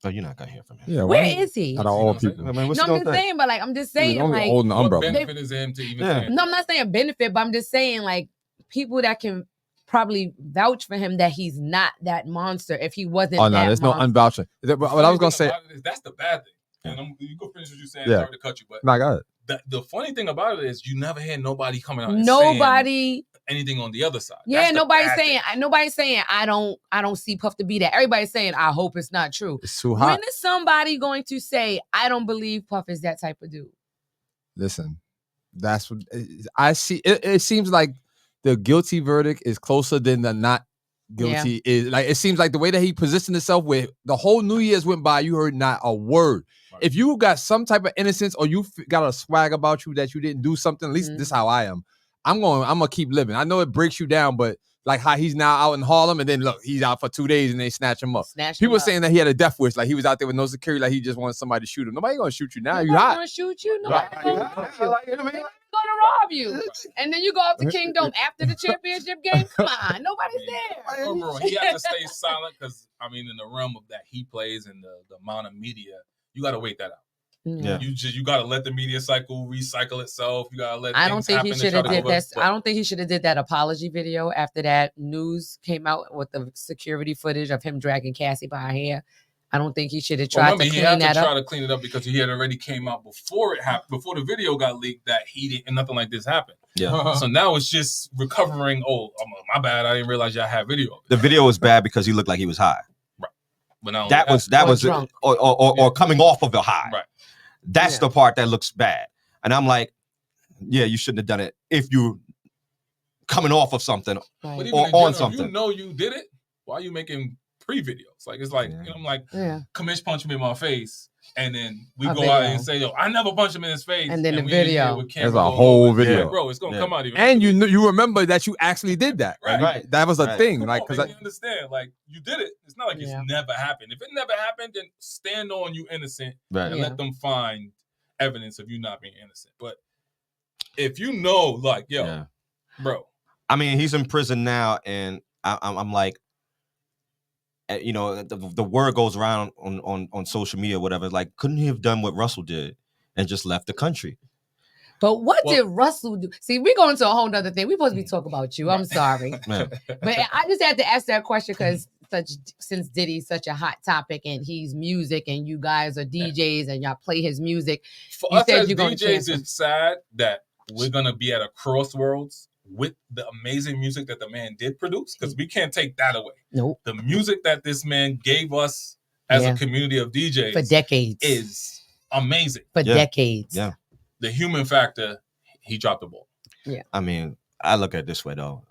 Oh, you're not gonna hear from him. Yeah, where is he? Out of all people. I mean, No, I'm just saying, but like I'm just saying, like holding the umbrella. What benefit is him to even say no, I'm not saying benefit, but I'm just saying like people that can probably vouch for him that he's not that monster if he wasn't. Oh no, there's no unvouching. What I was gonna say, that's the bad thing. And you go finish what you're saying. Yeah. Sorry to cut you, but no, I got it. The funny thing about it is you never hear nobody coming out. And Nobody. Anything on the other side. Yeah, nobody's saying I don't see Puff to be that. Everybody's saying I hope it's not true. It's too hot. When is somebody going to say I don't believe Puff is that type of dude? Listen, that's what I see. It seems like the guilty verdict is closer than the not guilty is. Like it seems like the way that he positioned himself with the whole New Year's went by, you heard not a word. Right. If you got some type of innocence or you got a swag about you that you didn't do something, at least this is how I am. I'm gonna keep living. I know it breaks you down, but like how he's now out in Harlem and then look, he's out for 2 days and they snatch him up. People saying that he had a death wish, like he was out there with no security, like he just wanted somebody to shoot him. Nobody gonna shoot you now. You hot? Gonna shoot you? Nobody gonna rob you. And then you go up to Kingdom after the championship game. Come on, nobody's there. Overall, he has to stay silent because I mean, in the realm of that he plays and the amount of media, you got to wait that out. Yeah. You gotta let the media cycle recycle itself. You gotta let. I don't think he should have did that. I don't think he should have did that apology video after that news came out with the security footage of him dragging Cassie by her hair. I don't think he should have tried to clean that up. He had to try to clean it up because he had already came out before it happened, before the video got leaked that he didn't, nothing like this happened. Yeah. So now it's just recovering. Oh, my bad. I didn't realize y'all had video. The video was bad because he looked like he was high. Right. But that was or coming off of a high. Right. That's the part that looks bad. And I'm like, yeah, you shouldn't have done it if you're coming off of something or on something. If you know you did it, why are you making pre-videos? Like, it's like, you know, I'm like, Kamish punched me in my face. And then we go out and say, yo, I never punched him in his face. And then the video. There's a whole video. Like, bro, it's going to come out even. And you remember that you actually did that. Right. That was a thing. Like, because you understand, like, you did it. It's not like it's never happened. If it never happened, then stand on you innocent and let them find evidence of you not being innocent. But if you know, like, yo, bro. I mean, he's in prison now, and I'm like, you know, the word goes around on social media, whatever. Like, couldn't he have done what Russell did and just left the country? But what did Russell do? See, we're going to a whole nother thing. We're supposed to be talking about you. I'm sorry. But I just had to ask that question because since Diddy's such a hot topic and he's music and you guys are DJs and y'all play his music. For us as DJs, it's sad that we're going to be at a crossroads with the amazing music that the man did produce, because we can't take that away. Nope. The music that this man gave us as a community of DJs for decades is amazing. For decades. Yeah. The human factor, he dropped the ball. Yeah. I mean, I look at it this way though.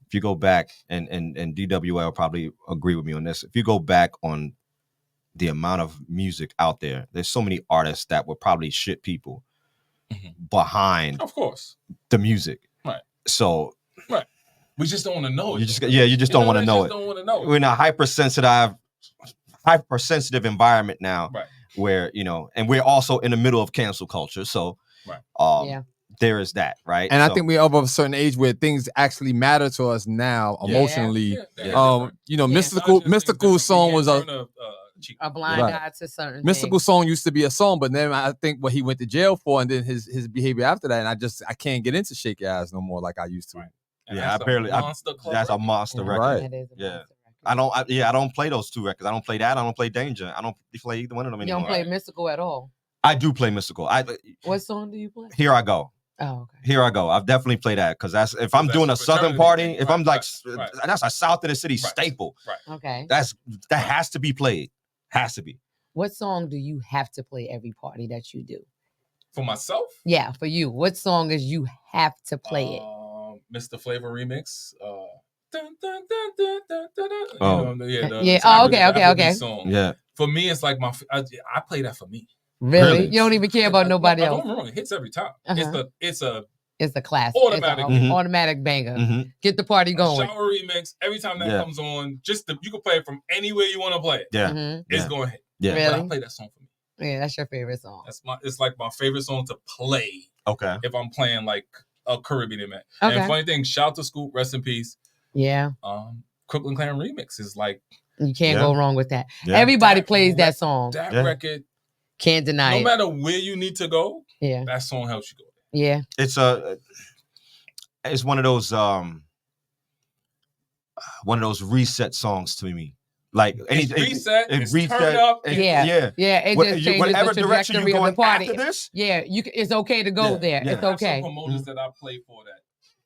If you go back, and DWL probably agree with me on this. If you go back on the amount of music out there, there's so many artists that would probably shit people behind, of course, the music. Right. So. Right. We just don't want to know it. You just don't want to know it. Don't want to know it. We're in a hypersensitive environment now, where, you know, and we're also in the middle of cancel culture. So, there is that, right? And I think we're of a certain age where things actually matter to us now emotionally. You know, mystical song was a blind eye to certain mystical things. song used to be a song, but then I think what he went to jail for, and then his behavior after that, and I can't get into Shake Your Ass no more like I used to. Right. That's a monster record. Right. I don't play those two records. I don't play that. I don't play Danger. I don't play either one of them anymore. You don't play Mystical at all? I do play Mystical. What song do you play? Here I Go. Oh, okay. Here I Go. I've definitely played that because that's if I'm doing a Southern party, if I'm like, that's a South of the city staple. Right. Okay. That has to be played. Has to be. What song do you have to play every party that you do? For myself? Yeah, for you. What song is you have to play it? Mr. Flavor remix. Okay. Song. Yeah. For me, it's like I play that for me. Really? You don't even care about nobody else. Don't get me wrong, it hits every time. It's a It's a classic. Automatic. It's an automatic banger. Get the party going. Shower remix. Every time that comes on, you can play it from anywhere you want to play it. Yeah. It's going to hit. Yeah. Really? But I play that song for me. Yeah, that's your favorite song. It's like my favorite song to play. Okay. If I'm playing like a Caribbean event. Okay. And funny thing, shout to Scoop, rest in peace. Yeah. Crooklyn Clan remix is like, you can't go wrong with that. Yeah. Everybody plays that song. That record. Can't deny it. No matter where you need to go, yeah, that song helps you go. Yeah. It's one of those reset songs to me. Like anything reset, turn up. Yeah. It just changes whatever the direction trajectory you're going of the party. After this, it's okay to go there. Yeah. It's okay. Some promoters that I play for that.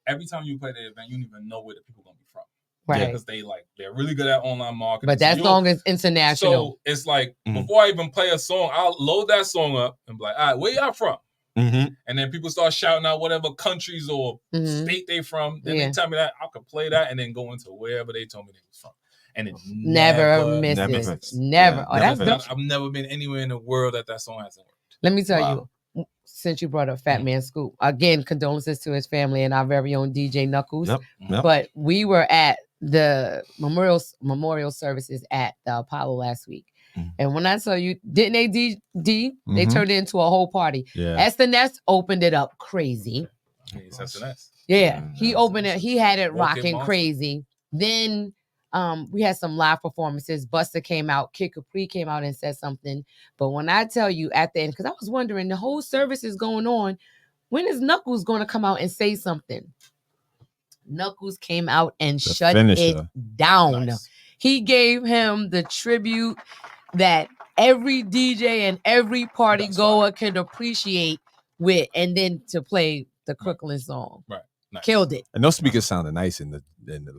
Every time you play the event, you don't even know where the people gonna be from. Right. Because they're really good at online marketing. But that song is international. So it's like before I even play a song, I'll load that song up and be like, all right, where y'all from? And then people start shouting out whatever countries or state they from. Then they tell me that I could play that and then go into wherever they told me they was from. And it never misses. Never. Oh, that's dope. I've never been anywhere in the world that song hasn't worked. Let me tell you, since you brought up Fat Man Scoop, again, condolences to his family and our very own DJ Knuckles. Yep. But we were at the memorial services at the Apollo last week. And when I tell you, didn't they, they turned it into a whole party. Yeah. SNS opened it up crazy. It's SNS. Yeah, he opened it. He had it rocking crazy. Then we had some live performances. Busta came out. Kid Capri came out and said something. But when I tell you at the end, because I was wondering, the whole service is going on. When is Knuckles going to come out and say something? Knuckles came out and shut it down. Nice. He gave him the tribute that every DJ and every party goer can appreciate with, and then to play the Crooklyn song. Right. Nice. Killed it. And those speakers sounded nice in the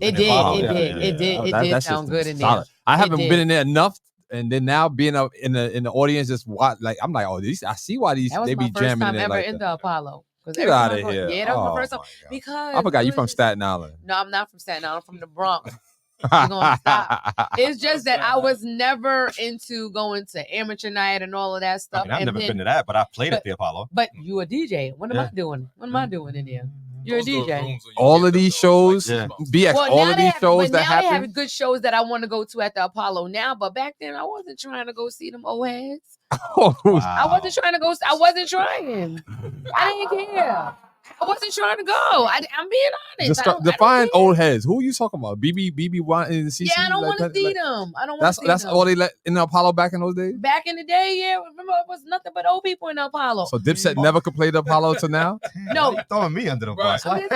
It did sound good in there. I haven't been in there enough, and then now being up in the audience, just watch, like I'm like, oh, I see why these they be jamming. That was my first time ever in the Apollo. Get out of here! Yeah, that was my first time because I forgot you from Staten Island. No, I'm not from Staten Island. I'm from the Bronx. You're gonna stop. It's just that I was never into going to amateur night and all of that stuff. I've never been to that, but I played at the Apollo. But you a DJ. What am I doing? What am I doing in there? You're a DJ. All of these shows, BX, all of these shows that happen. Now they have good shows that I want to go to at the Apollo now. But back then, I wasn't trying to go see them old heads. Oh, wow. I wasn't trying to go. I wasn't trying. I didn't care. I wasn't trying to go. I'm being honest. Define old heads. Who are you talking about? BB White and CC? Yeah, I don't want to see them. I don't want to see them. That's all they let in the Apollo back in those days? Back in the day, yeah. Remember, it was nothing but old people in the Apollo. So Dipset never could play the Apollo till now? No. You're throwing me under the bus. I've been in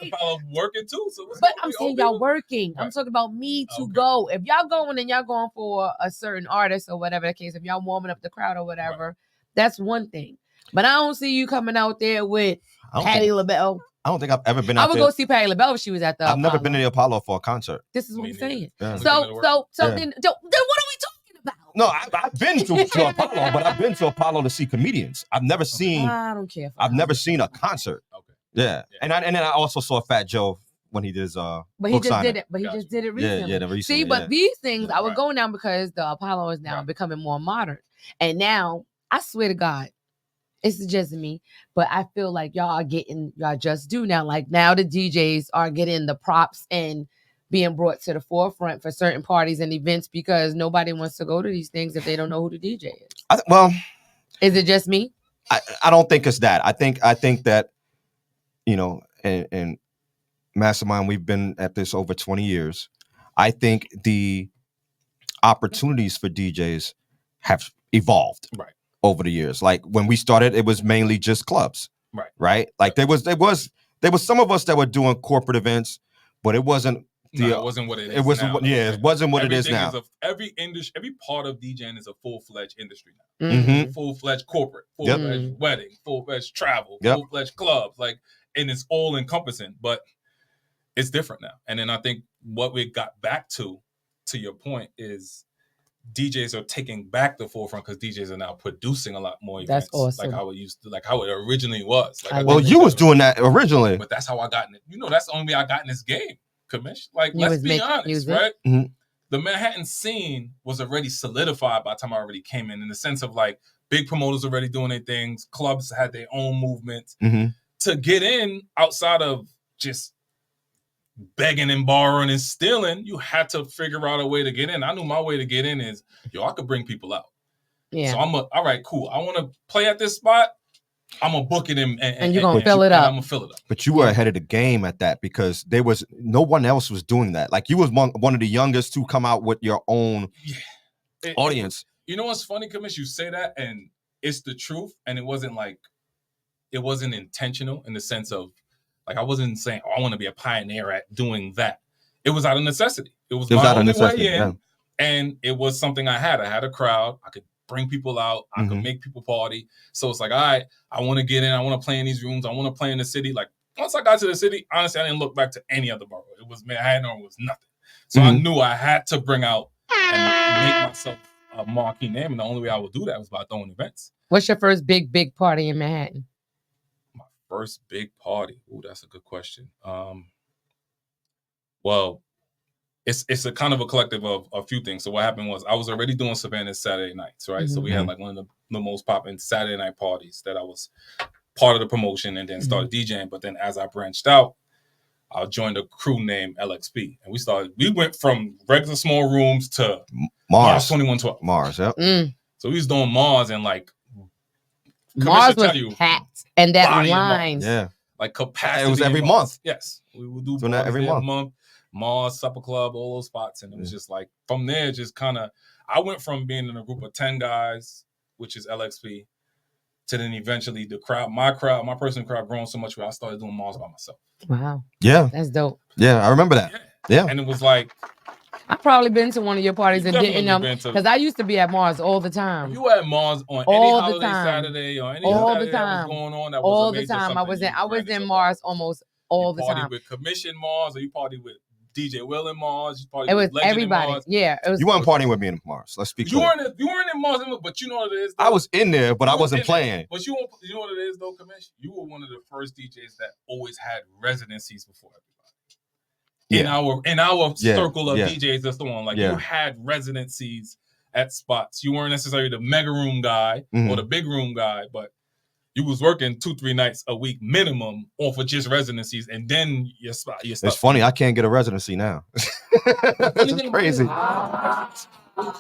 the Apollo working too. But I'm saying y'all working. I'm talking about me to go. If y'all going and y'all going for a certain artist or whatever the case, if y'all warming up the crowd or whatever, that's one thing. But I don't see you coming out there with Patti LaBelle. I don't think I've ever been out there. I would go see Patti LaBelle if she was at the Apollo. Never been to the Apollo for a concert. This is what I'm saying. Yeah. So then what are we talking about? No, I've been to Apollo, but I've been to Apollo to see comedians. I've never seen. I don't care. I've never seen a concert. Okay. Yeah. And then I also saw Fat Joe when he did but he just did it. But he just did it recently. Yeah, recently. See, but these things I would go now because the Apollo is now becoming more modern. And now, I swear to God, it's just me, but I feel like y'all just do now. Like now the DJs are getting the props and being brought to the forefront for certain parties and events because nobody wants to go to these things if they don't know who the DJ is. Is it just me? I don't think it's that. I think that, and Mastermind, we've been at this over 20 years. I think the opportunities for DJs have evolved. Right. Over the years. Like when we started, it was mainly just clubs. Right. Like there was some of us that were doing corporate events, but it wasn't it wasn't what it is. It wasn't now. it wasn't what Everything it is now. Every part of DJing is a full-fledged industry now. Mm-hmm. Full-fledged corporate, full-fledged wedding, full-fledged travel, full-fledged clubs, and it's all encompassing, but it's different now. And then I think what we got back to your point, is DJs are taking back the forefront because DJs are now producing a lot more events. That's awesome. Like how it originally was. You was doing that originally. But that's how I got in it. That's the only way I got in this game, Commish. Like, let's be honest, right? Mm-hmm. The Manhattan scene was already solidified by the time I already came in the sense of like big promoters already doing their things. Clubs had their own movements. Mm-hmm. to get in outside of just begging and borrowing and stealing, you had to figure out a way to get in. I knew my way to get in is, I could bring people out. Yeah. So all right, cool. I want to play at this spot. I'm gonna book it in, and you're gonna fill it up. I'm gonna fill it up. But you were ahead of the game at that because no one else was doing that. Like you was one of the youngest to come out with your own audience. You know what's funny, Commish? You say that, and it's the truth, and it wasn't intentional in the sense of like I wasn't saying, I want to be a pioneer at doing that. It was out of necessity. It was my only way in, and it was something I had. I had a crowd. I could bring people out. I could make people party. So it's like, all right, I want to get in. I want to play in these rooms. I want to play in the city. Like once I got to the city, honestly, I didn't look back to any other borough. It was Manhattan or it was nothing. So I knew I had to bring out and make myself a marquee name. And the only way I would do that was by throwing events. What's your first big party in Manhattan? My first big party. Ooh, that's a good question. Well, it's a kind of a collective of a few things. So what happened was I was already doing Savannah's Saturday nights, right? So we had like one of the most popping Saturday night parties that I was part of the promotion and then started DJing. But then as I branched out, I joined a crew named LXP. And we went from regular small rooms to Mars 2112. Mars, yep. So we was doing Mars and like Mars was packed and that line. Yeah. Like capacity. It was every month. Yes. We would do that every month. Mars, Supper Club, all those spots. And it was just like, from there, just kind of, I went from being in a group of 10 guys, which is LXP, to then eventually my personal crowd growing so much where I started doing Mars by myself. Wow. Yeah. That's dope. Yeah, I remember that. Yeah. And it was like, I've probably been to one of your parties and didn't know, because I used to be at Mars all the time. You at Mars on any holiday Saturday or any Saturday that was going on. That was all the time. I was in Mars almost all the time. You partied with Commission Mars, or you partied with DJ Will and Mars. It was everybody. Yeah, it was. You weren't partying with me in Mars. Let's speak. You weren't in Mars, but you know what it is. Though? I was in there, but I wasn't playing. But you know what it is, though, Commission. You were one of the first DJs that always had residencies before everybody. In our circle of DJs, that's the one. Like you had residencies at spots. You weren't necessarily the mega room guy or the big room guy, but you was working 2-3 nights a week minimum off of just residencies, and then your spot. It's funny, I can't get a residency now. It's crazy.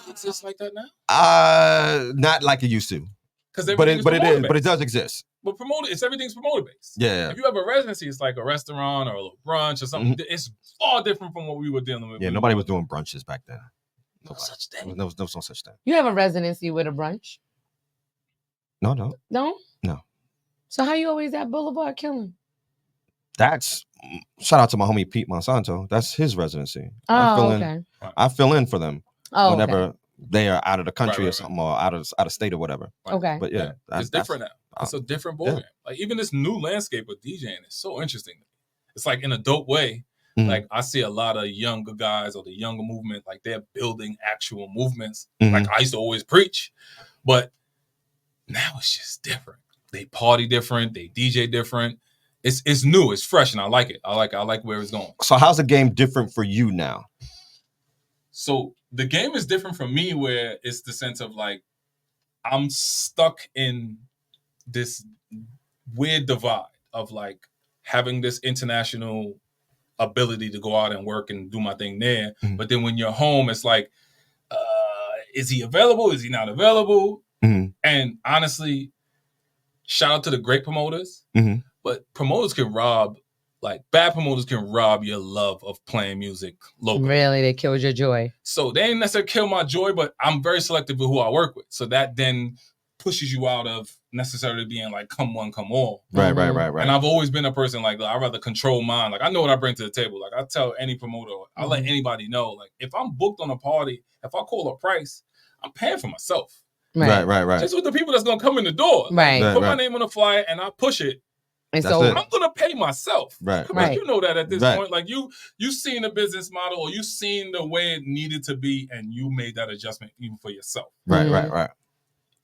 It's just like that now. Not like it used to. But it does exist. But everything's promoter based. Yeah. If you have a residency, it's like a restaurant or a little brunch or something. It's far different from what we were dealing with. Yeah, nobody was doing brunches back then. No such thing. There was no such thing. You have a residency with a brunch? No. No? No. So how you always at Boulevard Killing? That's shout out to my homie Pete Monsanto. That's his residency. Okay. I fill in for them whenever they are out of the country or something, or out of state or whatever. Okay. But yeah. It's different now. It's a different ballgame. Like even this new landscape of DJing is so interesting. It's like in a dope way. Like I see a lot of younger guys or the younger movement, like they're building actual movements. Like I used to always preach, but now it's just different. They party different. They DJ different. It's new. It's fresh, and I like it. I like where it's going. So how's the game different for you now? So the game is different for me, where it's the sense of like I'm stuck in this weird divide of like having this international ability to go out and work and do my thing there, but then when you're home, it's like, is he available? Is he not available? And honestly, shout out to the great promoters, but promoters can rob, like bad promoters can rob your love of playing music locally. Really? They killed your joy. So they ain't necessarily kill my joy, but I'm very selective with who I work with. So that then pushes you out of necessarily being like, come one, come all. Right. And I've always been a person like, I'd rather control mine. Like I know what I bring to the table. Like I tell any promoter, I let anybody know, like if I'm booked on a party, if I call a price, I'm paying for myself. Right. Just with the people that's gonna come in the door. Right. Put my name on the flyer and I push it. And so I'm gonna pay myself. Right. You know that at this point. Like you seen the business model or you seen the way it needed to be and you made that adjustment even for yourself. Right.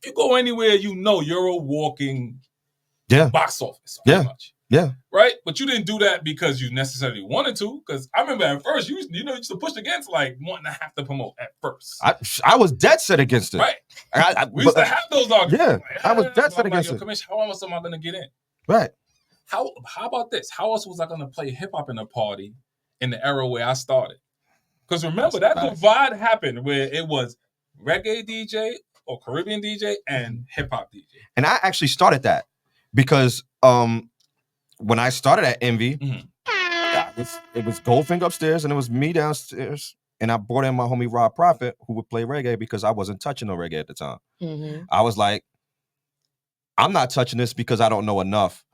If you go anywhere, you know you're a walking box office. Pretty much. Yeah. Right? But you didn't do that because you necessarily wanted to. Because I remember at first, you used to push against like wanting to have to promote at first. I was dead set against it. Right. We used to have those arguments. Yeah. Like, I was dead set against it. Commission, how else am I going to get in? Right. how about this? How else was I gonna play hip hop in a party in the era where I started? Because remember that divide happened where it was reggae DJ or Caribbean DJ and hip hop DJ. And I actually started that because when I started at Envy, it was Goldfinger upstairs and it was me downstairs. And I brought in my homie Rob Prophet, who would play reggae because I wasn't touching no reggae at the time. I was like, I'm not touching this because I don't know enough.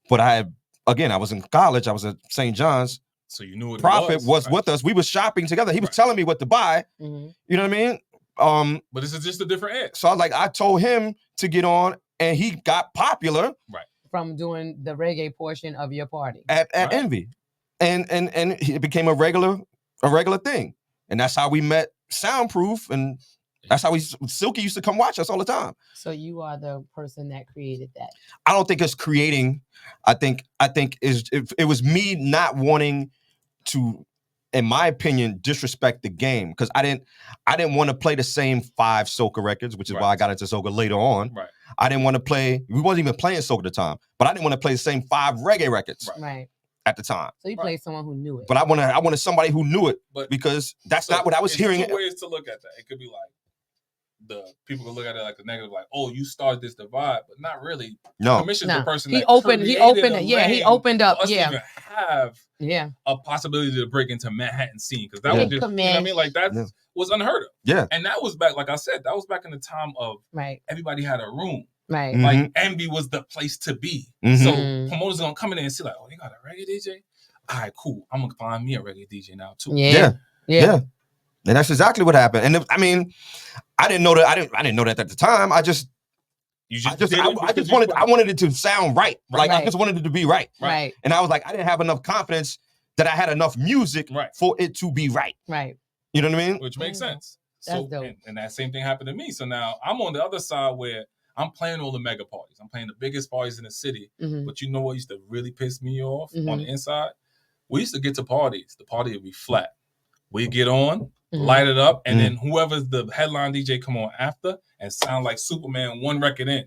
But I was in college. I was at St. John's. So you knew what Prophet was with us. We were shopping together. He was telling me what to buy. You know what I mean? But this is just a different edge. So I told him to get on, and he got popular. Right. From doing the reggae portion of your party. At Envy. And it became a regular thing. And that's how we met Soundproof, and that's how Silky used to come watch us all the time. So you are the person that created that. I don't think it's creating. I think it was me not wanting to, in my opinion, disrespect the game, because I didn't want to play the same 5 soca records, which is why I got into soca later on. Right. I didn't want to play. We wasn't even playing soca at the time, but I didn't want to play the same 5 reggae records. Right. At the time. So you played someone who knew it. But I wanted somebody who knew it, but because that's not what I was hearing. Two ways to look at that. It could be like the people can look at it like a negative, like, oh, you started this divide, but not really. No. Commission's the person he that opened it. Yeah, he opened up. For us to even have a possibility to break into Manhattan scene, because that was just, you know what I mean? Like that was unheard of. Yeah. And that was back, like I said, that was back in the time of everybody had a room. Right. Like Envy was the place to be. So promoters gonna come in there and see like, oh, they got a reggae DJ? All right, cool. I'm gonna find me a reggae DJ now too. Yeah. And that's exactly what happened. And I mean, I didn't know that. I didn't know that at the time. I wanted it to sound right. Like I just wanted it to be right. Right. And I was like, I didn't have enough confidence that I had enough music for it to be right. Right. You know what I mean? Which makes sense. That's dope. And that same thing happened to me. So now I'm on the other side where I'm playing all the mega parties. I'm playing the biggest parties in the city. But you know what used to really piss me off on the inside? We used to get to parties. The party would be flat. We get on, light it up, and then whoever's the headline DJ come on after and sound like Superman 1 record in.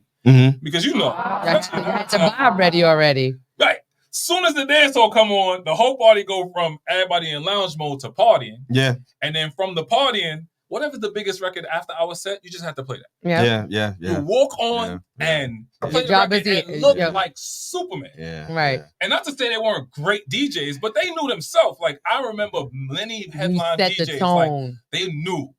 Because you know. You had the vibe ready already. Right. Soon as the dance hall come on, the whole party go from everybody in lounge mode to partying. Yeah. And then from the partying, whatever's the biggest record after our set, you just have to play that. Yeah. You walk on and play the record and look like Superman. Yeah. Right. And not to say they weren't great DJs, but they knew themselves. Like I remember many headline DJs, like they knew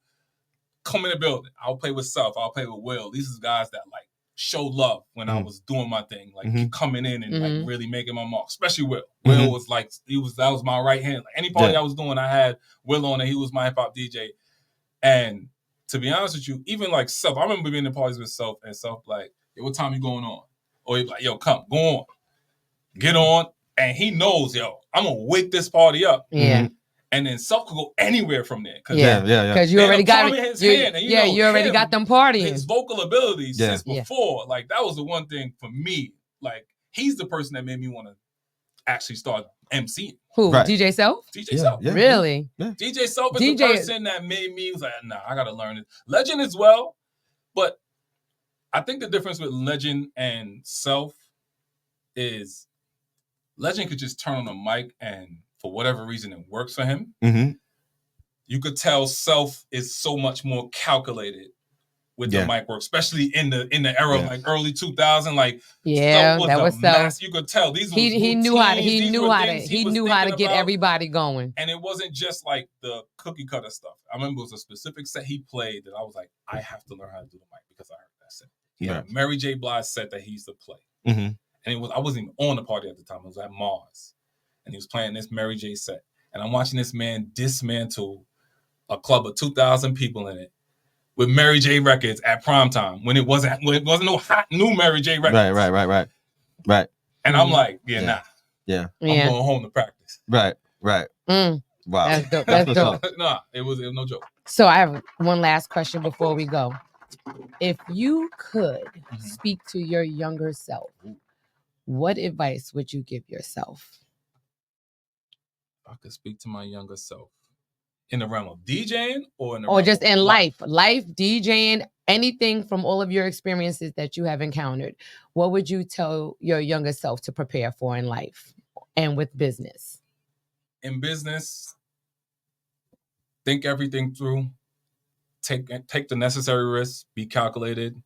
come in the building. I'll play with Self. I'll play with Will. These are guys that like show love when I was doing my thing, like coming in and like really making my mark. Especially Will. Will was like that was my right hand. Like any party I was doing, I had Will on, and he was my hip hop DJ. And to be honest with you, even like Self, I remember being in parties with Self, and Self like, yo, what time you going on? Or he'd be like, yo, come, go on. Get on. And he knows, yo, I'm going to wake this party up. Yeah. And then Self could go anywhere from there. Because you already got it. You already got them partying. His vocal abilities since before, like that was the one thing for me. Like he's the person that made me want to actually start MCing. Who? Right. DJ Self? DJ Self. Yeah. Really? Yeah. DJ Self is the person that made me was like, nah, I gotta learn it. Legend as well, but I think the difference with Legend and Self is Legend could just turn on a mic and for whatever reason it works for him. You could tell Self is so much more calculated with the mic work, especially in the era of like early 2000, like that was Self. You could tell these he knew how to get everybody going, and it wasn't just like the cookie cutter stuff. I remember it was a specific set he played that I was like, I have to learn how to do the mic because I heard that set. He had a Mary J. Blige set that he used to play, and it was I wasn't even on the party at the time. It was at Mars, and he was playing this Mary J. set, and I'm watching this man dismantle a club of 2,000 people in it. With Mary J. records at prime time when it wasn't no hot new Mary J. records. Right. And I'm like, nah. Yeah. I'm going home to practice. Right. Wow. That's dope. That's dope. Nah, it was no joke. So I have one last question before we go. If you could speak to your younger self, what advice would you give yourself? I could speak to my younger self. In the realm of DJing or in the just in life, DJing, anything from all of your experiences that you have encountered, what would you tell your younger self to prepare for in life and with business? In business, think everything through. Take the necessary risks. Be calculated,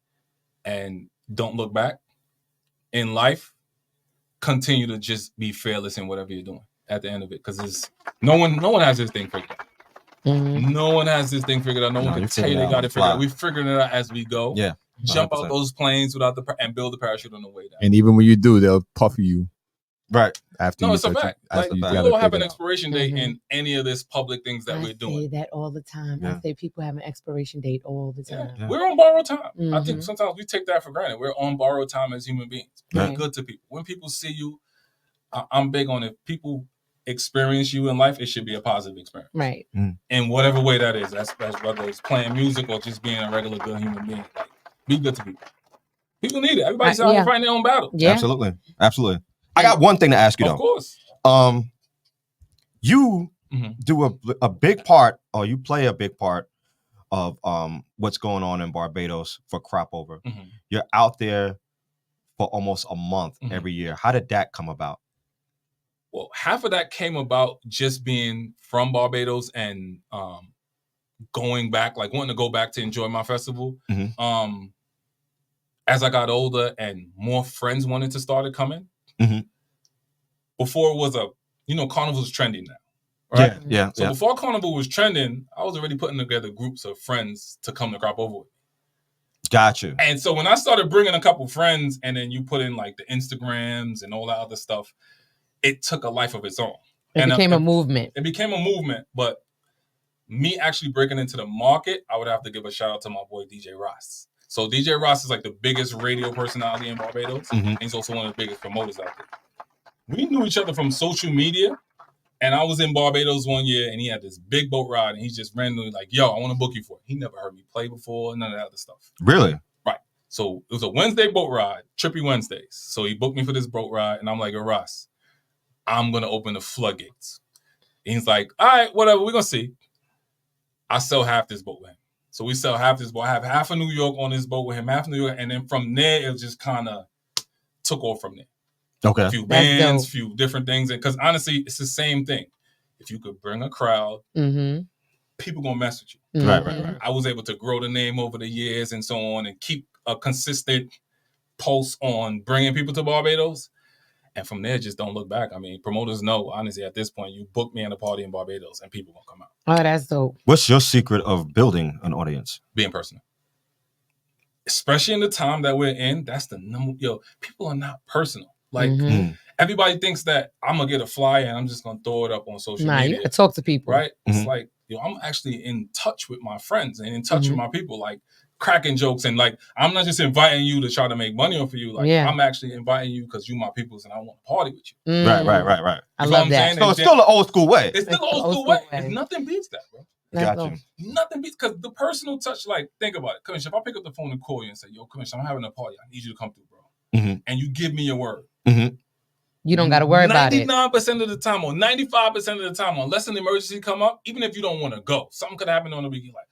and don't look back. In life, continue to just be fearless in whatever you're doing. At the end of it, because no one has this thing figured out. Mm-hmm. No one has this thing figured out. No one can tell you they got it figured out. We're figuring it out as we go. Yeah. 100%. Jump out those planes without and build the parachute on the way down. And even when you do, they'll puff you. Right. After No, you it's a fact. Like, we don't have an expiration date in any of this public things that we're doing. I say that all the time. Yeah. I say people have an expiration date all the time. Yeah. We're on borrowed time. Mm-hmm. I think sometimes we take that for granted. We're on borrowed time as human beings. Be Right. good to people. When people see you, I'm big on it. People experience you in life, it should be a positive experience. Right. In whatever way that is. That's whether it's playing music or just being a regular good human being. Like, be good to people. People need it. Everybody's out here fighting their own battle. Yeah. Absolutely. Absolutely. I got one thing to ask you though. Of course. You do a big part, or you play a big part of what's going on in Barbados for Crop Over. You're out there for almost a month every year. How did that come about? Well, half of that came about just being from Barbados and going back, like wanting to go back to enjoy my festival. As I got older and more friends wanted to start coming. Before it was Carnival's trending now. Right? Yeah. So before Carnival was trending, I was already putting together groups of friends to come to Crop Over with. Got you. And so when I started bringing a couple friends, and then you put in like the Instagrams and all that other stuff, it took a life of its own. It became a movement. It became a movement, but me actually breaking into the market, I would have to give a shout out to my boy DJ Ross. So DJ Ross is like the biggest radio personality in Barbados, and he's also one of the biggest promoters out there. We knew each other from social media, and I was in Barbados one year, and he had this big boat ride, and he's just randomly like, yo, I want to book you for it. He never heard me play before, none of that other stuff. Really? Right. So it was a Wednesday boat ride, Trippy Wednesdays. So he booked me for this boat ride, and I'm like, yo, Ross, I'm going to open the floodgates. And he's like, all right, whatever, we're going to see. I sell half this boat with him. So we sell half this boat. I have half of New York on this boat with him, half of New York, and then from there, it just kind of took off from there. Okay. A few bands, few different things. Because honestly, it's the same thing. If you could bring a crowd, people going to mess with you. Right. I was able to grow the name over the years and so on and keep a consistent pulse on bringing people to Barbados. And from there, just don't look back. I mean, promoters know, honestly, at this point, you book me in a party in Barbados and people going to come out. Oh, that's dope. What's your secret of building an audience? Being personal. Especially in the time that we're in, that's the number. Yo, people are not personal. Like, everybody thinks that I'm going to get a flyer and I'm just going to throw it up on social media. You got to talk to people. Right? It's like, I'm actually in touch with my friends and in touch with my people, like cracking jokes. And like, I'm not just inviting you to try to make money off of you. Like, I'm actually inviting you because you my peoples and I want to party with you. Right. I love that. So it's still an old school way. It's still an old school way. Nothing beats that, bro. Got you. Nothing beats, because the personal touch, like, think about it. Commissioner, if I pick up the phone and call you and say, yo, Commissioner, I'm having a party. I need you to come through, bro. And you give me your word. You don't got to worry about it. 99% of the time, or 95% of the time, unless an emergency come up, even if you don't want to go, something could happen on the week. You're like,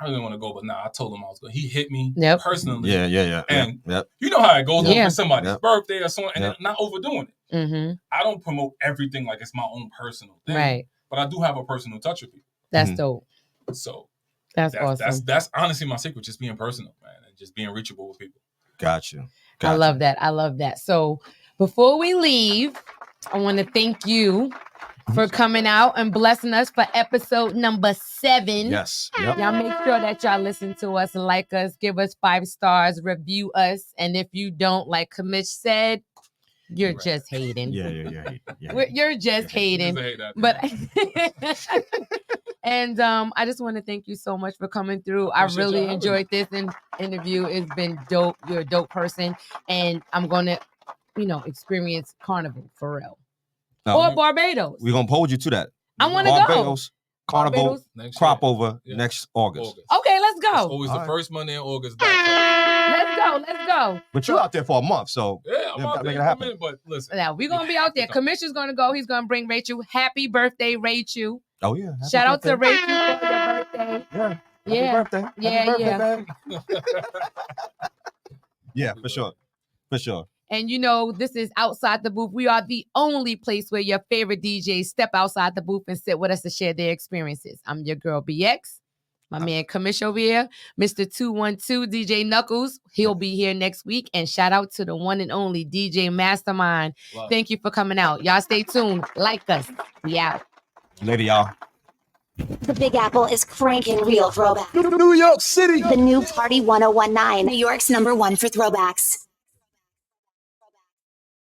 I really want to go, but I told him I was going. He hit me personally. Yeah. And you know how it goes over somebody's birthday or something, and not overdoing it. I don't promote everything like it's my own personal thing. Right. But I do have a personal touch with people. That's dope. So that's awesome. That's honestly my secret, just being personal, man, and just being reachable with people. Got you. I love that. So before we leave, I want to thank you for coming out and blessing us for episode number 7. Yes. Y'all make sure that y'all listen to us, like us, give us 5 stars, review us. And if you don't, like Kamish said, you're just hating. Yeah. You're just hating. But and I just want to thank you so much for coming through. I really enjoyed this interview. It's been dope. You're a dope person. And I'm going to, experience Carnival for real. Or Barbados. We're going to hold you to that. I want to go. Barbados, Carnival, Crop Over next August. Okay, let's go. It's always the first Monday in August. Let's go. But you're out there for a month, so I'm out there make it happen. Minute, but listen. Now, we're going to be out there. Commissioner's going to go. He's going to bring Rachel. Happy birthday, Rachel. Oh, yeah. Shout out to Rachel for your birthday. Yeah. Yeah. Happy birthday. Yeah, Happy yeah. birthday, babe. Yeah, for sure. For sure. And you know, this is Outside the Booth. We are the only place where your favorite DJs step outside the booth and sit with us to share their experiences. I'm your girl BX. My man Kamish over here, Mr. 212 DJ Knuckles. He'll be here next week. And shout out to the one and only DJ Mastermind. Love. Thank you for coming out. Y'all stay tuned. Like us. We out. Later, y'all. The Big Apple is cranking real throwbacks. New York City. The new Party 1019, New York's #1 for throwbacks.